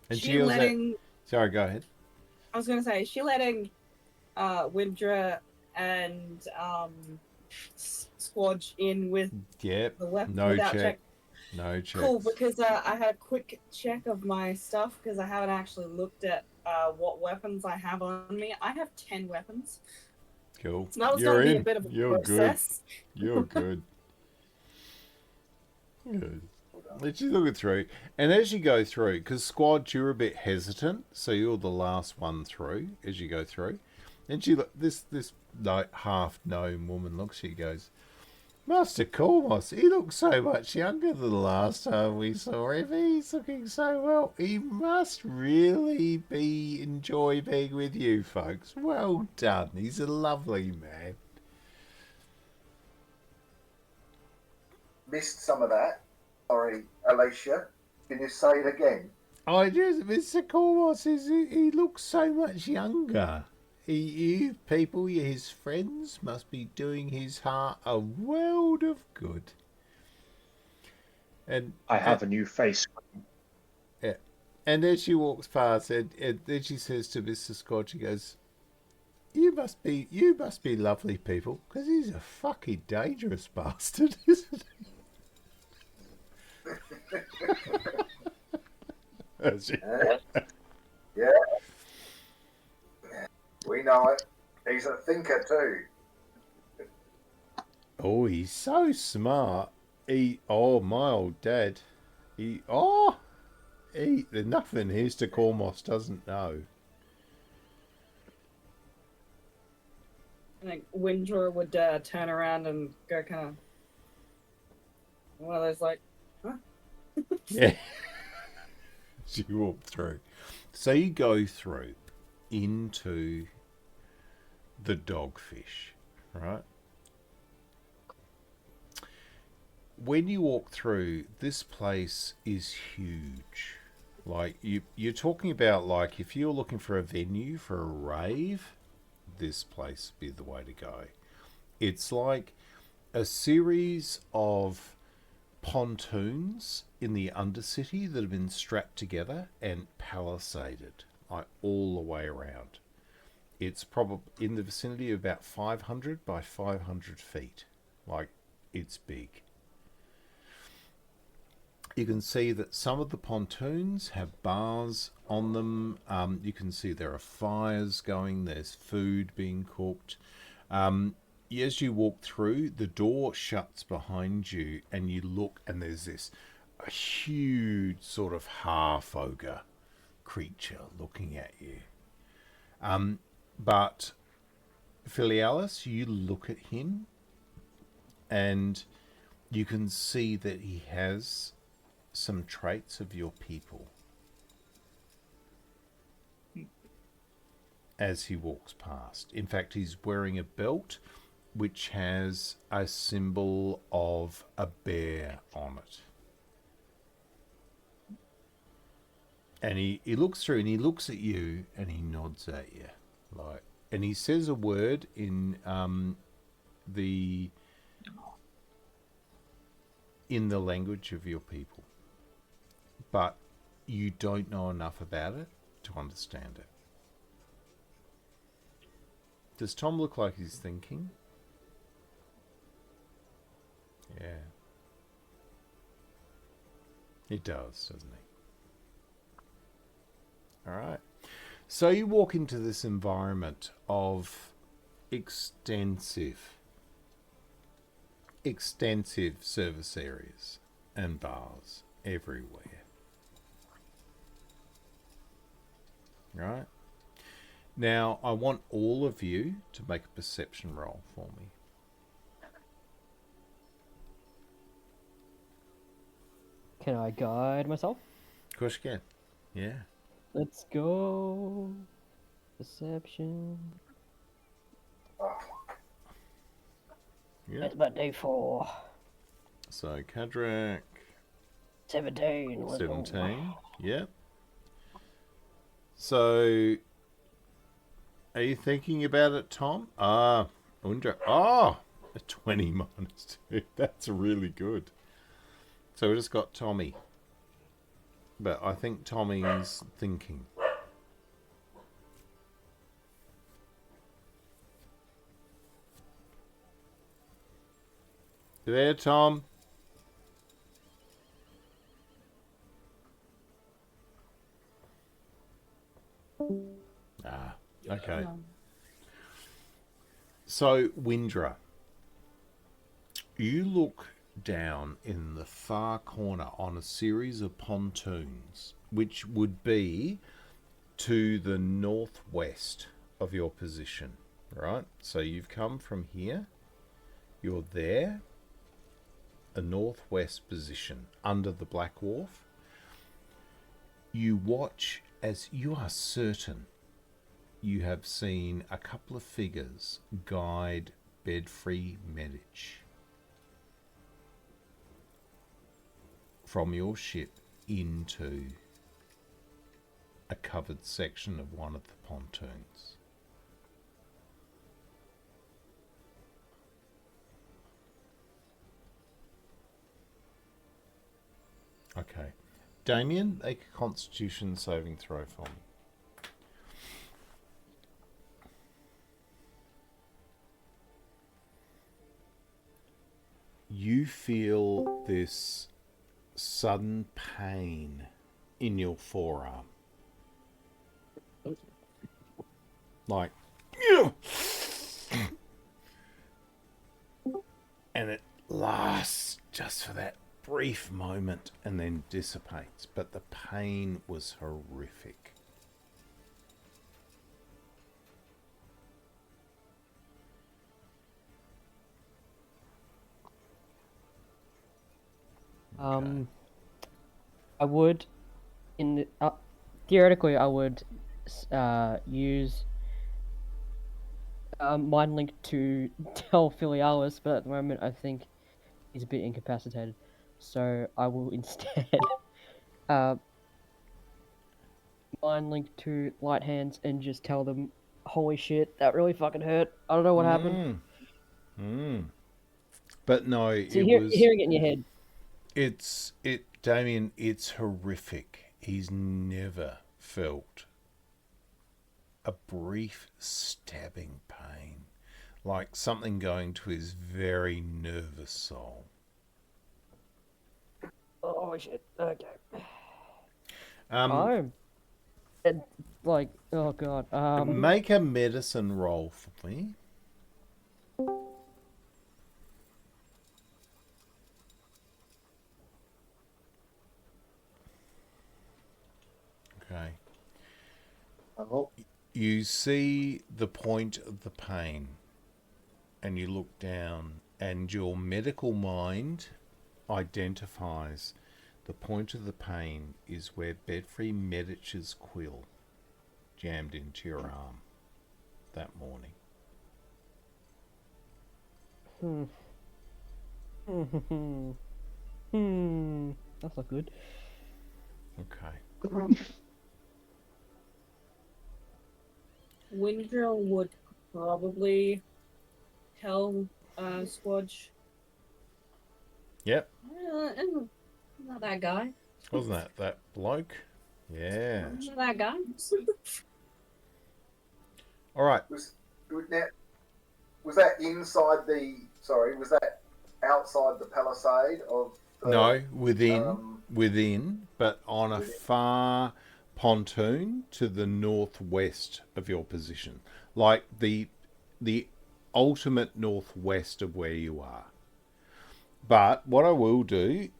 And She letting... Sorry, go ahead. I was going to say, is she letting Windra and Squadge in with the weapon without check? No check. Cool, because I had a quick check of my stuff because I haven't actually looked at what weapons I have on me. I have 10 weapons. Cool. So that was going to be a bit of a process. You're good. Good. She's looking through, and as you go through, because Squad, you're a bit hesitant, so you're the last one through as you go through. And she this half gnome woman looks at you, goes, "Master Cormos, he looks so much younger than the last time we saw him. He's looking so well. He must really enjoy being with you folks. Well done. He's a lovely man." Missed some of that. Sorry, Alicia. Can you say it again? Mr. Cormos, he looks so much younger. You people, his friends, must be doing his heart a world of good. And I have a new face. yeah. And as she walks past, and then she says to Mr. Scott, she goes, you must be lovely people, because he's a fucking dangerous bastard, isn't he? Yeah. We know it. He's a thinker too. Oh, he's so smart. My old dad. There's nothing Mr. Cormos doesn't know. I think Windra would turn around and go kind of one of those like, huh? Yeah. She walked through. So you go through into the dogfish, right? When you walk through, this place is huge. Like you're talking about, like, if you're looking for a venue for a rave, this place would be the way to go. It's like a series of pontoons in the Undercity that have been strapped together and palisaded, like, all the way around. It's probably in the vicinity of about 500 by 500 feet. Like, it's big. You can see that some of the pontoons have bars on them. You can see there are fires going. There's food being cooked. As you walk through, the door shuts behind you, and you look, and there's a huge sort of half ogre creature looking at you. But Filialis, you look at him, and you can see that he has some traits of your people as he walks past. In fact, he's wearing a belt which has a symbol of a bear on it. And he looks through, and he looks at you, and he nods at you, like, and he says a word in the language of your people, but you don't know enough about it to understand it. Does Tom look like he's thinking? Yeah. He does, doesn't he? All right. So you walk into this environment of extensive service areas and bars everywhere. Right? Now, I want all of you to make a perception roll for me. Can I guide myself? Of course you can. Yeah. Let's go. Perception. Yeah. That's my D4. So, Kadrak. 17. 17. Yep. So, are you thinking about it, Tom? Undra. A 20 minus 2. That's really good. So we just got Tommy. But I think Tommy's thinking. You there, Tom? Okay. So, Windra, you look down in the far corner on a series of pontoons, which would be to the northwest of your position, right? So you've come from here, you're there, a northwest position under the Blackwharf. You watch as you are certain you have seen a couple of figures guide Bedfree Medic from your ship into a covered section of one of the pontoons. Okay. Damien, make a Constitution saving throw for me. You feel this sudden pain in your forearm. Like, and it lasts just for that brief moment and then dissipates. But the pain was horrific. Okay. I would, theoretically, I would use Mind Link to tell Filialis, but at the moment I think he's a bit incapacitated. So I will instead Mind Link to Light Hands and just tell them, holy shit, that really fucking hurt. I don't know what happened. But no, So you're hearing it in your head. Damien, it's horrific. He's never felt a brief stabbing pain, like something going to his very nervous soul. Oh shit, okay. Oh god. Make a medicine roll for me. Okay. You see the point of the pain, and you look down, and your medical mind identifies the point of the pain is where Bedfrey Medici's quill jammed into your arm that morning. That's not good. Okay. Windrill would probably tell Squadge. Yep. Not that guy. Wasn't that bloke? Yeah. Not that guy. All right. Was that inside the? Sorry, was that outside the palisade of? No, within, but on a far pontoon to the northwest of your position, like the ultimate northwest of where you are. But what I will do,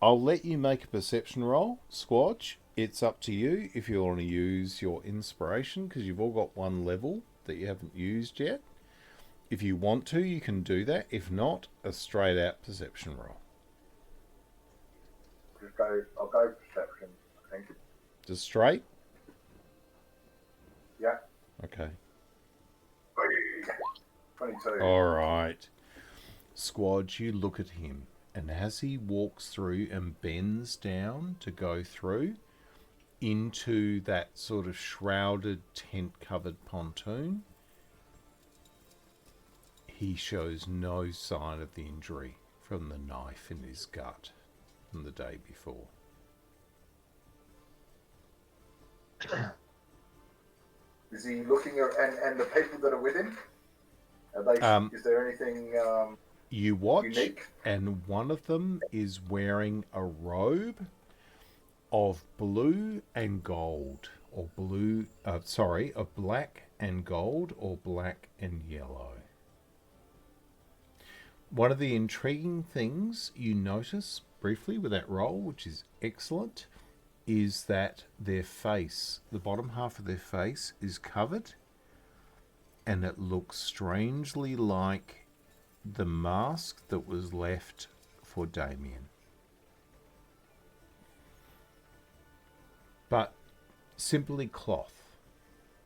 I'll let you make a perception roll, Squatch. It's up to you if you want to use your inspiration, because you've all got one level that you haven't used yet. If you want to, you can do that. If not, a straight out perception roll. I'll go perception, I think. Just straight? Yeah. Okay. 22. All right. Squad, you look at him, and as he walks through and bends down to go through into that sort of shrouded, tent-covered pontoon, he shows no sign of the injury from the knife in his gut from the day before. Is he looking at, and the people that are with him? Are they? Is there anything? You watch, unique? And one of them is wearing a robe of blue and gold, or of black and gold, or black and yellow. One of the intriguing things you notice briefly with that roll, which is excellent, is that their face, the bottom half of their face, is covered, and it looks strangely like the mask that was left for Damien. But simply cloth.